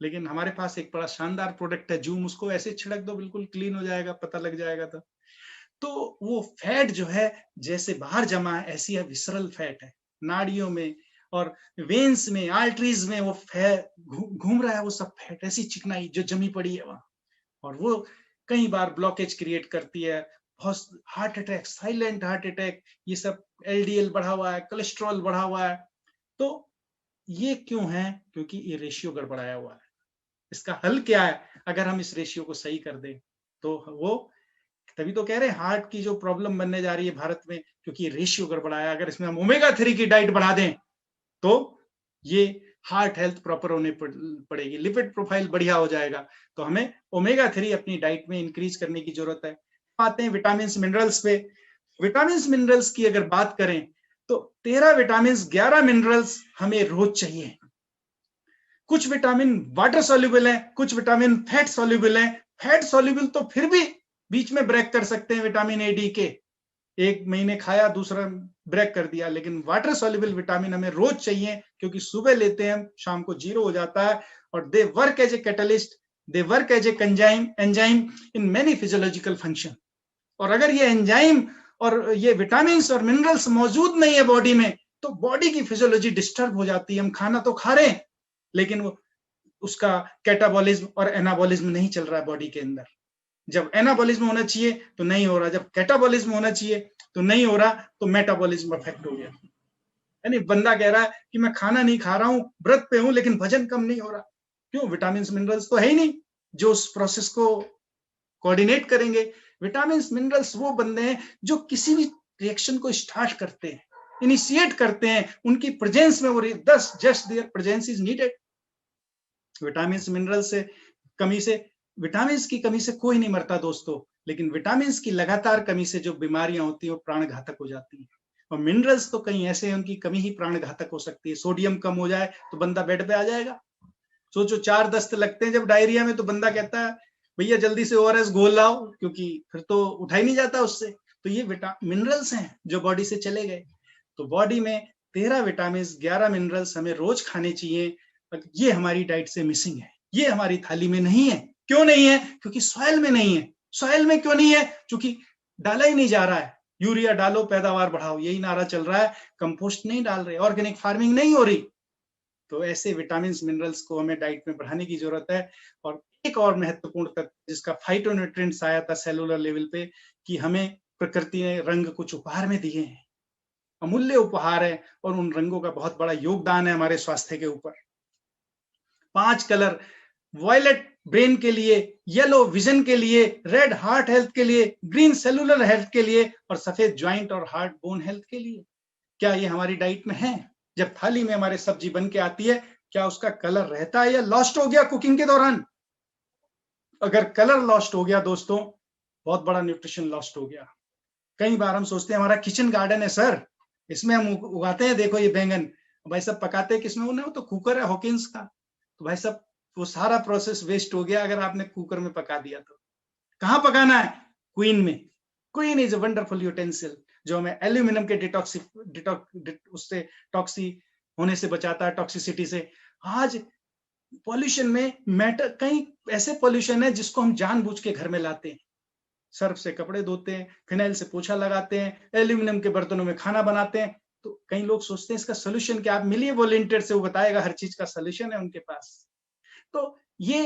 लेकिन हमारे पास एक बड़ा शानदार प्रोडक्ट है जूम, उसको ऐसे छिड़क दो, बिल्कुल क्लीन हो जाएगा, पता लग जाएगा। तो वो फैट जो है, जैसे बाहर जमा है, ऐसी है विसरल फैट है नाड़ियों में और वेन्स में, आर्टरीज में, वो फैट घूम रहा है, वो सब फैट, ऐसी चिकनाई जो जमी पड़ी है वहां, और वो कई बार ब्लॉकेज क्रिएट करती है। बहुत heart attack, silent heart attack, ये सब एलडीएल बढ़ा हुआ है, कोलेस्ट्रॉल बढ़ा हुआ है। तो ये क्यों है? क्योंकि ये रेशियो गड़बड़ाया हुआ है। इसका हल क्या है? अगर हम इस रेशियो को सही कर दें तो वो, तभी तो कह रहे हैं हार्ट की जो प्रॉब्लम बनने जा रही है भारत में, क्योंकि ये रेशियो गड़बड़ाया। अगर इसमें हम ओमेगा 3 की डाइट बढ़ा दें तो ये हार्ट हेल्थ प्रॉपर होने पड़ेगी, लिपिड प्रोफाइल बढ़िया हो जाएगा। तो हमें ओमेगा 3 अपनी डाइट में इंक्रीज करने की जरूरत है। आते हैं विटामिन मिनरल्स पे। विटामिन मिनरल्स की अगर बात करें तो 13 विटामिन, 11 मिनरल्स हमें रोज चाहिए। कुछ विटामिन वाटर सॉल्युबल है, कुछ विटामिन फैट सॉल्युबल है। फैट सॉल्युबल तो फिर भी बीच में ब्रेक कर सकते हैं विटामिन ए डी के, एक महीने खाया दूसरा ब्रेक कर दिया, लेकिन वाटर सॉल्युबल विटामिन हमें रोज चाहिए, क्योंकि सुबह लेते हैं हम, शाम को जीरो हो जाता है। और they work as a catalyst, they work as a enzyme in many physiological function. और अगर ये एंजाइम और ये विटामिन और मिनरल्स मौजूद नहीं है बॉडी में, तो बॉडी की फिजियोलॉजी डिस्टर्ब हो जाती है। हम खाना तो खा रहे हैं, लेकिन वो उसका कैटाबॉलिज्म और एनाबॉलिज्म नहीं चल रहा है बॉडी के अंदर। जब एनाबॉलिज्म होना चाहिए तो नहीं हो रहा, जब कैटाबॉलिज्म होना चाहिए तो नहीं हो रहा, तो मेटाबॉलिज्म अफेक्ट हो गया। यानी बंदा कह रहा है कि मैं खाना नहीं खा रहा हूं, व्रत पे हूं, लेकिन वजन कम नहीं हो रहा। क्यों? विटामिन मिनरल्स तो है ही नहीं जो उस प्रोसेस को कोऑर्डिनेट करेंगे। विटामिन मिनरल्स वो बंदे हैं जो किसी भी रिएक्शन को स्टार्ट करते हैं, इनिशिएट करते हैं, उनकी प्रेजेंस में वो दस just there presence is needed. Vitamin mineral से कमी से, विटामिन की कमी से कोई नहीं मरता दोस्तों, लेकिन विटामिन की लगातार कमी से जो बीमारियां होती है वो प्राण घातक हो जाती है। और मिनरल्स तो कहीं ऐसे हैं उनकी कमी ही प्राण घातक हो सकती है। सोडियम कम हो जाए तो बंदा बेड पे आ जाएगा। सोचो 4 दस्त लगते हैं जब डायरिया में, तो बंदा कहता है भैया जल्दी से ओआरएस घोल लाओ, क्योंकि फिर तो उठा ही नहीं जाता उससे। तो ये मिनरल्स हैं जो बॉडी से चले गए। तो बॉडी में 13 विटामिन, 11 मिनरल्स हमें रोज खाने चाहिए। ये हमारी डाइट से मिसिंग है, ये हमारी थाली में नहीं है। क्यों नहीं है? क्योंकि सॉइल में नहीं है। सॉइल में क्यों नहीं है? क्योंकि डाला ही नहीं जा रहा है। यूरिया डालो, पैदावार बढ़ाओ, यही नारा चल रहा है। कंपोस्ट नहीं डाल रहे, ऑर्गेनिक फार्मिंग नहीं हो रही। तो ऐसे विटामिन मिनरल्स को हमें डाइट में बढ़ाने की जरूरत है। और एक और महत्वपूर्ण तत्व जिसका फाइटोन्यूट्रिएंट्स आया था सेलुलर लेवल पे, कि हमें प्रकृति ने रंग कुछ उपहार में दिए हैं, अमूल्य उपहार है, और उन रंगों का बहुत बड़ा योगदान है हमारे स्वास्थ्य के ऊपर। 5 कलर, वायलेट ब्रेन के लिए, येलो विजन के लिए, रेड हार्ट हेल्थ के लिए, ग्रीन सेलुलर हेल्थ के लिए, और सफेद ज्वाइंट और हार्ट बोन हेल्थ के लिए। क्या ये हमारी डाइट में है? जब थाली में हमारे सब्जी बन के आती है, क्या उसका कलर रहता है या लॉस्ट हो गया कुकिंग के दौरान? अगर कलर लॉस्ट हो गया दोस्तों, बहुत बड़ा न्यूट्रिशन लॉस्ट हो गया। कई बार हम सोचते हैं हमारा किचन गार्डन है सर, इसमें हम उगाते हैं, देखो ये बैंगन, भाई सब पकाते हैं किसमें? वो तो कुकर है हॉकिंस का। तो भाई सब वो सारा प्रोसेस वेस्ट हो गया अगर आपने कुकर में पका दिया तो। कहाँ पकाना है? क्वीन में। Queen is a wonderful utensil जो हमें एल्यूमिनियम के उससे टॉक्सी होने से बचाता है, टॉक्सिसिटी से। आज पॉल्यूशन में मैटर, कई ऐसे पॉल्यूशन है जिसको हम जानबूझ के घर में लाते हैं। सर्फ से कपड़े धोते हैं, फिनाइल से पोछा लगाते हैं, एल्यूमिनियम के बर्तनों में खाना बनाते हैं। तो कई लोग सोचते हैं इसका सोल्यूशन क्या? आप मिलिए वॉलंटियर से, वो बताएगा, हर चीज का सोल्यूशन है उनके पास। तो ये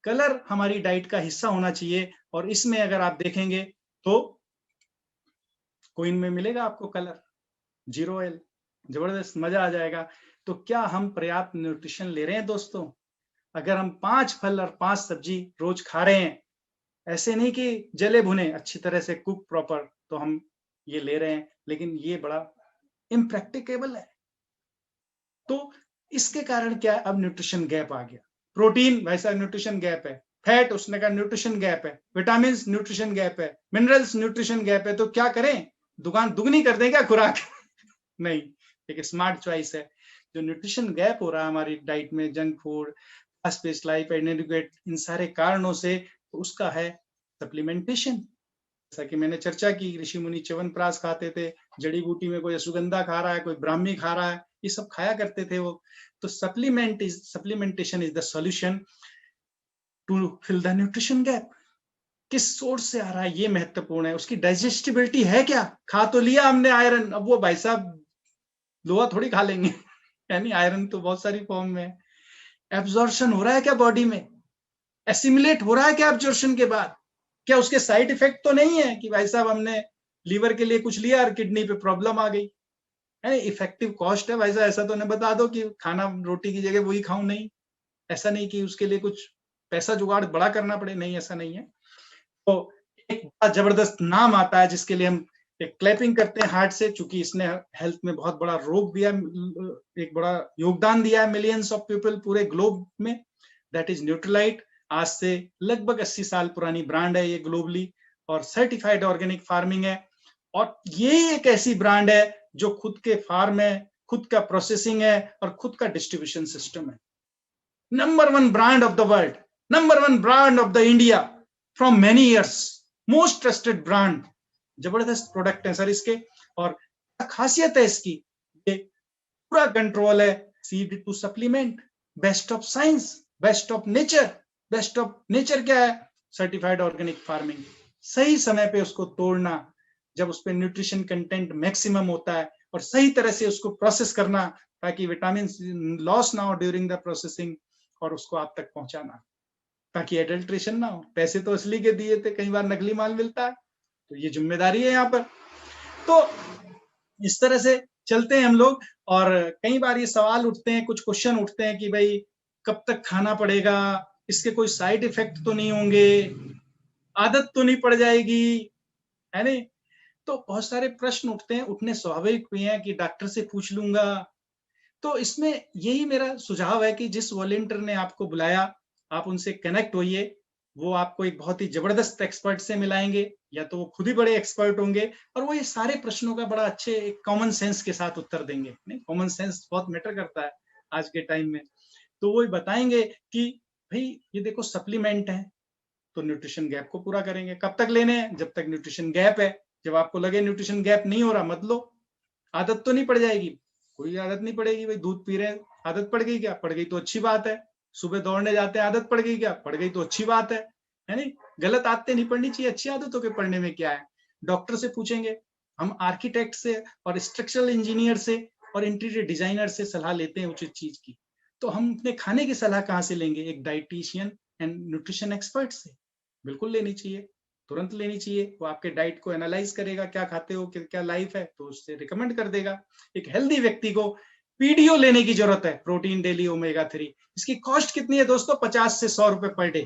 कलर हमारी डाइट का हिस्सा होना चाहिए। और इसमें अगर आप देखेंगे तो कोइन में मिलेगा आपको कलर, जीरो ऑयल, जबरदस्त मजा आ जाएगा। तो क्या हम पर्याप्त न्यूट्रिशन ले रहे हैं दोस्तों? अगर हम 5 फल और 5 सब्जी रोज खा रहे हैं, ऐसे नहीं कि जले भुने, अच्छी तरह से कुक प्रॉपर, तो हम ये ले रहे हैं, लेकिन ये बड़ा इम्प्रैक्टिकेबल है। तो इसके कारण क्या है? अब न्यूट्रिशन गैप आ गया। प्रोटीन, भाई साहब न्यूट्रिशन गैप है। फैट, उसने कहा न्यूट्रिशन गैप है। विटामिन न्यूट्रिशन गैप है। मिनरल्स न्यूट्रिशन गैप है। तो क्या करें? दुकान दुगनी कर दें क्या खुराक? नहीं, एक स्मार्ट चॉइस है। जो न्यूट्रिशन गैप हो रहा है हमारी डाइट में, junk food, fast paced life, inadequate, इन सारे कारणों से, तो उसका है सप्लीमेंटेशन। जैसा कि मैंने चर्चा की, ऋषि मुनि च्यवनप्राश खाते थे, जड़ी बूटी में कोई अश्वगंधा खा रहा है, कोई ब्राह्मी खा रहा है, ये सब खाया करते थे वो। तो supplementation is the solution to fill the nutrition gap. किस सोर्स से आ रहा है ये महत्वपूर्ण है। उसकी डाइजेस्टिबिलिटी है क्या? खा तो लिया हमने आयरन, अब वो भाई साहब लोहा थोड़ी खा लेंगे। यानी आयरन तो बहुत सारी फॉर्म में है। एब्जॉर्प्शन हो रहा है क्या बॉडी में? एसिमिलेट हो रहा है क्या एब्जॉर्प्शन के बाद? क्या उसके साइड इफेक्ट तो नहीं है कि भाई साहब हमने लीवर के लिए कुछ लिया और किडनी पे प्रॉब्लम आ गई? है इफेक्टिव कॉस्ट है भाई साहब। ऐसा तो नहीं बता दो कि खाना रोटी की जगह वही खाऊं, नहीं। ऐसा नहीं कि उसके लिए कुछ पैसा जुगाड़ बड़ा करना पड़े, नहीं, ऐसा नहीं है। तो एक बड़ा जबरदस्त नाम आता है जिसके लिए हम एक क्लैपिंग करते हैं हार्ट से, चूंकि इसने हेल्थ में बहुत बड़ा रोग दिया, एक बड़ा योगदान दिया है मिलियंस ऑफ पीपल पूरे ग्लोब में। That is Nutrilite. आज से लगभग 80 साल पुरानी ब्रांड है ये ग्लोबली, और सर्टिफाइड ऑर्गेनिक फार्मिंग है। और ये एक ऐसी ब्रांड है जो खुद के फार्म है, खुद का प्रोसेसिंग है और खुद का डिस्ट्रीब्यूशन सिस्टम है। Number 1 brand of the world, number 1 brand of the India from many years, most trusted brand. जबरदस्त प्रोडक्ट है सर इसके, और खासियत है इसकी, ये पूरा कंट्रोल है seed to supplement, best of science, best of nature. Best of nature क्या है? Certified organic farming. सही समय पे उसको तोड़ना, जब उस पे न्यूट्रिशन कंटेंट मैक्सिमम होता है, और सही तरह से उसको प्रोसेस करना ताकि विटामिन लॉस ना हो ड्यूरिंग द प्रोसेसिंग, और उसको आप तक पहुंचाना ताकि एडल्ट्रेशन ना हो। पैसे तो असली के दिए थे, कई बार नकली माल मिलता है, तो ये जिम्मेदारी है यहाँ पर। तो इस तरह से चलते हैं हम लोग, और कई बार ये सवाल उठते हैं, कुछ क्वेश्चन उठते हैं कि भाई कब तक खाना पड़ेगा, इसके कोई साइड इफेक्ट तो नहीं होंगे, आदत तो नहीं पड़ जाएगी, है नहीं? तो बहुत सारे प्रश्न उठते हैं, उठने स्वाभाविक भी हैं कि डॉक्टर से पूछ लूंगा। तो इसमें यही मेरा सुझाव है कि जिस वॉलंटियर ने आपको बुलाया, आप उनसे कनेक्ट होइए, वो आपको एक बहुत ही जबरदस्त एक्सपर्ट से मिलाएंगे, या तो वो खुद ही बड़े एक्सपर्ट होंगे, और वो ये सारे प्रश्नों का बड़ा अच्छे एक कॉमन सेंस के साथ उत्तर देंगे। नहीं, कॉमन सेंस बहुत मैटर करता है आज के टाइम में। तो वो बताएंगे कि भाई ये देखो सप्लीमेंट है, तो न्यूट्रिशन गैप को पूरा करेंगे। कब तक लेने हैं? जब तक न्यूट्रिशन गैप है। जब आपको लगे न्यूट्रिशन गैप नहीं हो रहा, मत लो। आदत तो नहीं पड़ जाएगी, कोई आदत नहीं पड़ेगी। भाई दूध पी रहे हैं, आदत पड़ गई क्या? पड़ गई तो अच्छी बात है। सुबह दौड़ने जाते हैं, आदत पड़ गई क्या? पड़ गई तो अच्छी बात है नहीं? गलत आदतें नहीं पड़नी चाहिए, अच्छी आदतों के पढ़ने में क्या है? डॉक्टर से पूछेंगे, हम आर्किटेक्ट से और स्ट्रक्चरल इंजीनियर से और इंटीरियर डिजाइनर से सलाह लेते हैं उचित चीज की। तो हम अपने खाने की सलाह कहाँ से लेंगे? एक डाइटिशियन एंड न्यूट्रिशन एक्सपर्ट से। बिल्कुल लेनी चाहिए, तुरंत लेनी चाहिए। वो आपके डाइट को एनालाइज करेगा, क्या खाते हो, क्या लाइफ है, तो उससे रिकमेंड कर देगा। एक हेल्दी व्यक्ति को पीडीओ लेने की जरूरत है, प्रोटीन डेली ओमेगा 3। इसकी कॉस्ट कितनी है दोस्तों? 50 से 100 रुपए पर डे।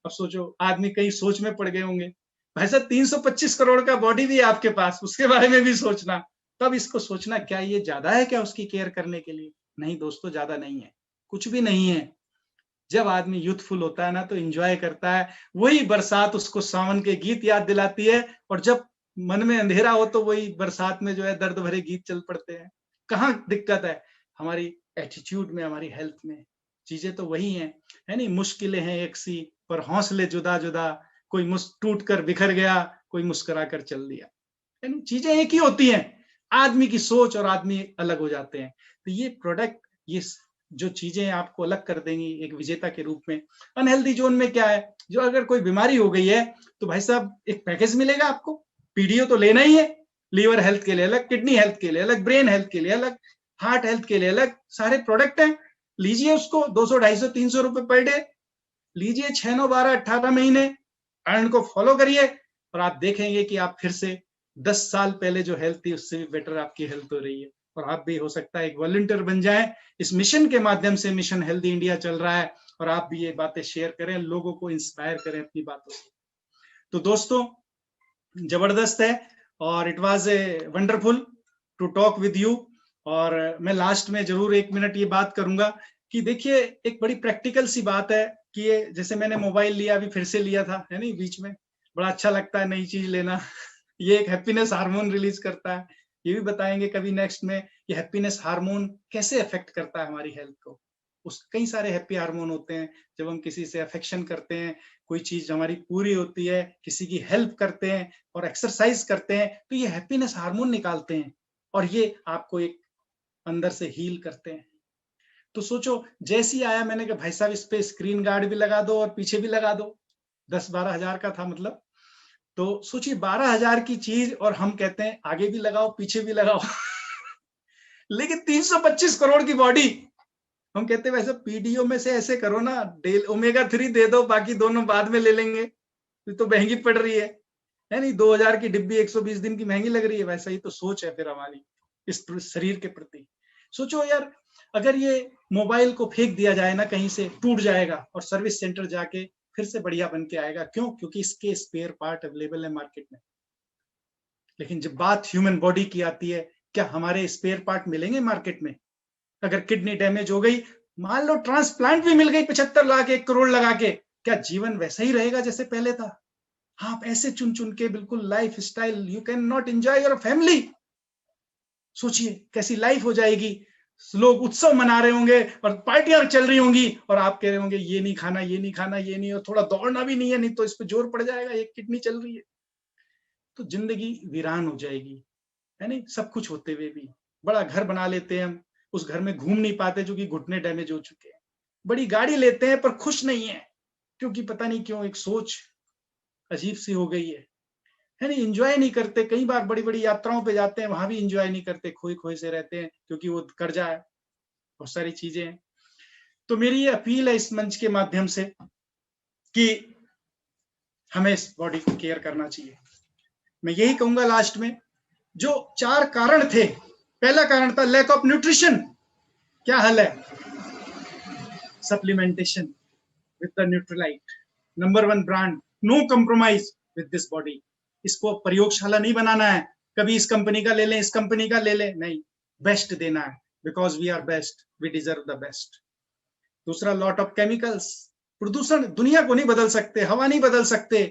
अब सोचो, आदमी कहीं सोच में पड़ गए होंगे, भाई साहब 325 करोड़ का बॉडी भी है आपके पास, उसके बारे में भी सोचना। तब इसको सोचना, क्या ये ज्यादा है क्या उसकी केयर करने के लिए? नहीं दोस्तों, ज्यादा नहीं है, कुछ भी नहीं है। जब आदमी यूथफुल होता है ना, तो एंजॉय करता है। वही बरसात उसको सावन के गीत याद दिलाती है, और जब मन में अंधेरा हो तो वही बरसात में जो है दर्द भरे गीत चल पड़ते हैं। कहाँ दिक्कत है? हमारी एटीट्यूड में, हमारी हेल्थ में। चीजें तो वही हैं, है नहीं? मुश्किलें हैं एक सी, पर हौसले जुदा जुदा। कोई टूट कर बिखर गया, कोई मुस्कुरा कर चल दिया। है नहीं? चीजें एक ही होती हैं, आदमी की सोच और आदमी अलग हो जाते हैं। तो ये प्रोडक्ट, ये जो चीजें आपको अलग कर देंगी एक विजेता के रूप में। अनहेल्दी जोन में क्या है? जो अगर कोई बीमारी हो गई है, तो भाई साहब एक पैकेज मिलेगा आपको। पीडीओ तो लेना ही है, लीवर हेल्थ के लिए अलग, किडनी हेल्थ के लिए अलग, ब्रेन हेल्थ के लिए अलग, हार्ट हेल्थ के लिए अलग, सारे प्रोडक्ट हैं। लीजिए उसको 200, 250, 300 रुपए पर डे लीजिए, 6, 9, 12, 18 महीने एंड को फॉलो करिए, और आप देखेंगे कि आप फिर से 10 साल पहले जो हेल्थ थी उससे भी बेटर आपकी हेल्थ हो रही है। और आप भी हो सकता है एक वॉलंटियर बन जाएं। इस मिशन के माध्यम से मिशन हेल्दी इंडिया चल रहा है, और आप भी ये बातें शेयर करें, लोगों को इंस्पायर करें अपनी बातों से। तो दोस्तों, जबरदस्त है, और it was a wonderful to talk with you. और मैं लास्ट में जरूर 1 मिनट ये बात करूंगा कि देखिए, एक बड़ी प्रैक्टिकल सी बात है कि ये जैसे मैंने मोबाइल लिया, अभी फिर से लिया था, है नहीं, बीच में। बड़ा अच्छा लगता है नई चीज लेना। ये एक हैप्पीनेस हार्मोन रिलीज करता है। ये भी बताएंगे कभी नेक्स्ट में, ये हैप्पीनेस हार्मोन कैसे अफेक्ट करता है हमारी हेल्थ को। उस कई सारे हैप्पी हार्मोन होते हैं। जब हम किसी से अफेक्शन करते हैं, कोई चीज हमारी पूरी होती है, किसी की हेल्प करते हैं और एक्सरसाइज करते हैं, तो ये हैप्पीनेस हार्मोन निकालते हैं, और ये आपको एक अंदर से हील करते हैं। तो सोचो, जैसे ही आया मैंने कहा भाई साहब इस पे स्क्रीन गार्ड भी लगा दो और पीछे भी लगा दो। 10-12 हजार का था मतलब। तो सोचिए 12,000 की चीज, और हम कहते हैं आगे भी लगाओ पीछे भी लगाओ। लेकिन 325 करोड़ की बॉडी, हम कहते हैं वैसे पीडीओ में से ऐसे करो ना, ओमेगा 3 दे दो, बाकी दोनों बाद में ले लेंगे, तो महंगी पड़ रही है नहीं? 2,000 की डिब्बी 120 दिन की महंगी लग रही है। वैसा ही तो सोच है फिर हमारी इस शरीर के प्रति। सोचो यार, अगर ये मोबाइल को फेंक दिया जाए ना, कहीं से टूट जाएगा और सर्विस सेंटर जाके फिर से बढ़िया बन के आएगा। क्यों? क्योंकि इसके स्पेयर पार्ट अवेलेबल है मार्केट में। लेकिन जब बात ह्यूमन बॉडी की आती है, क्या हमारे स्पेयर पार्ट मिलेंगे मार्केट में? अगर किडनी डैमेज हो गई, मान लो ट्रांसप्लांट भी मिल गई 75 लाख 1 करोड़ लगा के, क्या जीवन वैसा ही रहेगा जैसे पहले था? आप ऐसे चुन चुन के बिल्कुल life style, you can not enjoy your family. सोचिए कैसी लाइफ हो जाएगी, लोग उत्सव मना रहे होंगे और पार्टियां चल रही होंगी और आप कह रहे होंगे ये नहीं खाना, ये नहीं खाना, ये नहीं, और थोड़ा दौड़ना भी नहीं है, नहीं तो इस पे जोर पड़ जाएगा, एक किडनी चल रही है। तो जिंदगी वीरान हो जाएगी, है नहीं? सब कुछ होते हुए भी बड़ा घर बना लेते हैं हम, उस घर में घूम नहीं पाते क्योंकि घुटने डैमेज हो चुके हैं। बड़ी गाड़ी लेते हैं पर खुश नहीं है, क्योंकि पता नहीं क्यों एक सोच अजीब सी हो गई है नहीं? एंजॉय नहीं करते, कई बार बड़ी बड़ी यात्राओं पे जाते हैं, वहां भी एंजॉय नहीं करते, खोए खोए से रहते हैं क्योंकि वो कर्जा है, बहुत सारी चीजें हैं। तो मेरी ये अपील है इस मंच के माध्यम से कि हमें इस बॉडी को केयर करना चाहिए। मैं यही कहूंगा लास्ट में, जो 4 कारण थे, पहला कारण था लैक ऑफ न्यूट्रिशन। क्या हल है? Supplementation with the Nutrilite, number 1 brand, no compromise with this body. इसको प्रयोगशाला नहीं बनाना है, कभी इस कंपनी का ले लें, इस कंपनी का ले लें, नहीं, बेस्ट देना है, because we are best, we deserve the best. दूसरा, लॉट ऑफ केमिकल्स, प्रदूषण दुनिया को नहीं बदल सकते, हवा नहीं बदल सकते,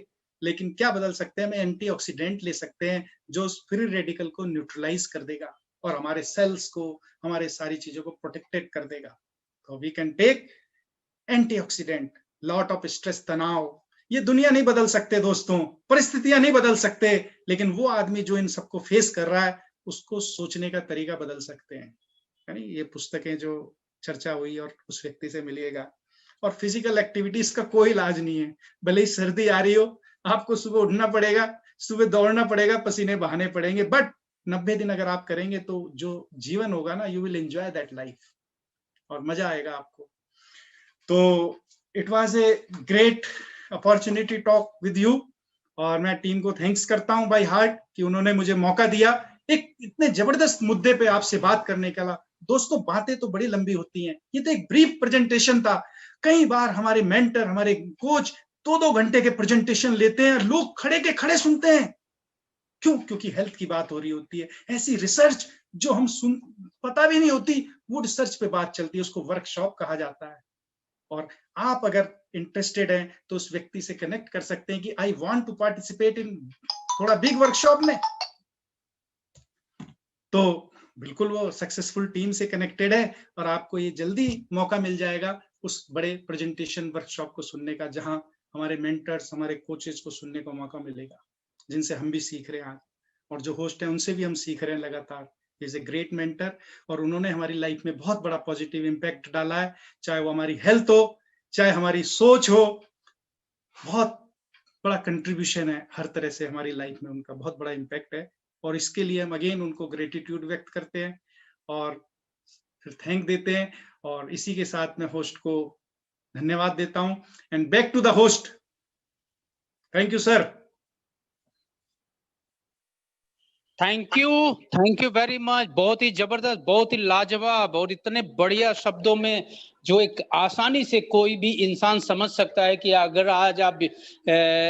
लेकिन क्या बदल सकते हैं? हम एंटीऑक्सीडेंट ले सकते हैं जो फ्री रेडिकल को न्यूट्रलाइज कर देगा और हमारे सेल्स को, हमारे सारी चीजों को प्रोटेक्टेड कर देगा। तो we can take antioxidant, lot of stress, तनाव, ये दुनिया नहीं बदल सकते दोस्तों, परिस्थितियां नहीं बदल सकते, लेकिन वो आदमी जो इन सबको फेस कर रहा है उसको सोचने का तरीका बदल सकते हैं। यानी ये पुस्तकें जो चर्चा हुई और उस व्यक्ति से मिलिएगा। और फिजिकल एक्टिविटीज का कोई इलाज नहीं है, भले ही सर्दी आ रही हो, आपको सुबह उठना पड़ेगा, सुबह दौड़ना पड़ेगा, पसीने बहाने पड़ेंगे, बट 90 दिन अगर आप करेंगे तो जो जीवन होगा ना, you will enjoy that life और मजा आएगा आपको। तो it was a great opportunity talk with you, और मैं टीम को थैंक्स करता हूं बाय हार्ट कि उन्होंने मुझे मौका दिया एक इतने जबरदस्त मुद्दे पे आपसे बात करने का। दोस्तों, बातें तो बड़ी लंबी होती हैं, ये तो एक ब्रीफ प्रेजेंटेशन था। कई बार हमारे मेंटर, हमारे कोच 2-2 घंटे के प्रेजेंटेशन लेते हैं, लोग खड़े के खड़े सुनते हैं। क्यों? क्योंकि हेल्थ की बात हो रही होती है। ऐसी रिसर्च जो हम सुन पता भी नहीं होती, वो रिसर्च पे बात चलती है, उसको वर्कशॉप कहा जाता है। और आप अगर इंटरेस्टेड हैं तो उस व्यक्ति से कनेक्ट कर सकते हैं कि I want to participate in थोड़ा बिग वर्कशॉप में, तो बिल्कुल वो सक्सेसफुल टीम से कनेक्टेड है और आपको ये जल्दी मौका मिल जाएगा उस बड़े प्रेजेंटेशन वर्कशॉप को सुनने का, जहां हमारे मेंटर्स, हमारे कोचेस को सुनने का मौका मिलेगा, जिनसे हम भी सीख रहे हैं आज, और जो होस्ट है उनसे भी हम सीख रहे हैं लगातार। इज ए ग्रेट मेंटर और उन्होंने हमारी लाइफ में बहुत बड़ा पॉजिटिव इम्पैक्ट डाला है, चाहे वो हमारी हेल्थ हो, चाहे हमारी सोच हो, बहुत बड़ा कंट्रीब्यूशन है हर तरह से हमारी लाइफ में, उनका बहुत बड़ा इम्पैक्ट है। और इसके लिए हम अगेन उनको ग्रेटिट्यूड व्यक्त करते हैं और फिर थैंक देते हैं, और इसी के साथ मैं होस्ट को धन्यवाद देता हूं। And back to the host. Thank you sir. Thank you very much. बहुत ही जबरदस्त, बहुत ही लाजवाब, और इतने बढ़िया शब्दों में जो एक आसानी से कोई भी इंसान समझ सकता है कि अगर आज आप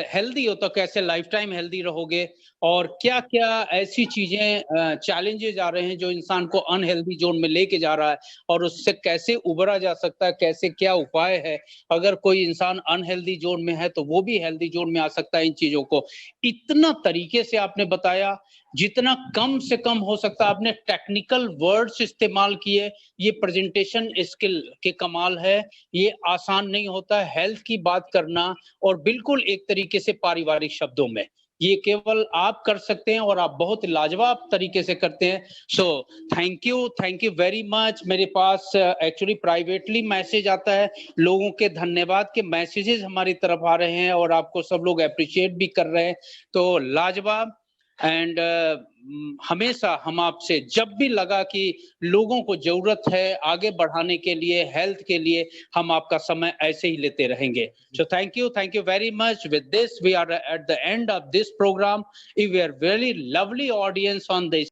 हेल्दी हो तो कैसे लाइफ टाइम हेल्दी रहोगे, और क्या क्या ऐसी चीजें चैलेंजेस आ रहे हैं जो इंसान को अनहेल्दी जोन में लेके जा रहा है, और उससे कैसे उबरा जा सकता है, कैसे क्या उपाय है। अगर कोई इंसान अनहेल्दी जोन में है तो वो भी हेल्दी जोन में आ सकता है। इन चीजों को इतना तरीके से आपने बताया, जितना कम से कम हो सकता आपने टेक्निकल वर्ड्स इस्तेमाल किए। ये प्रेजेंटेशन स्किल के कमाल है, ये आसान नहीं होता हेल्थ की बात करना, और बिल्कुल एक तरीके से पारिवारिक शब्दों में ये केवल आप कर सकते हैं, और आप बहुत लाजवाब तरीके से करते हैं। सो थैंक यू वेरी मच। मेरे पास एक्चुअली प्राइवेटली मैसेज आता है, लोगों के धन्यवाद के मैसेजेस हमारी तरफ आ रहे हैं, और आपको सब लोग अप्रिशिएट भी कर रहे हैं, तो लाजवाब। एंड हमेशा हम आपसे जब भी लगा कि लोगों को जरूरत है आगे बढ़ाने के लिए, हेल्थ के लिए, हम आपका समय ऐसे ही लेते रहेंगे। So thank you very much. With this we are at the end of this program. If we are very lovely audience on this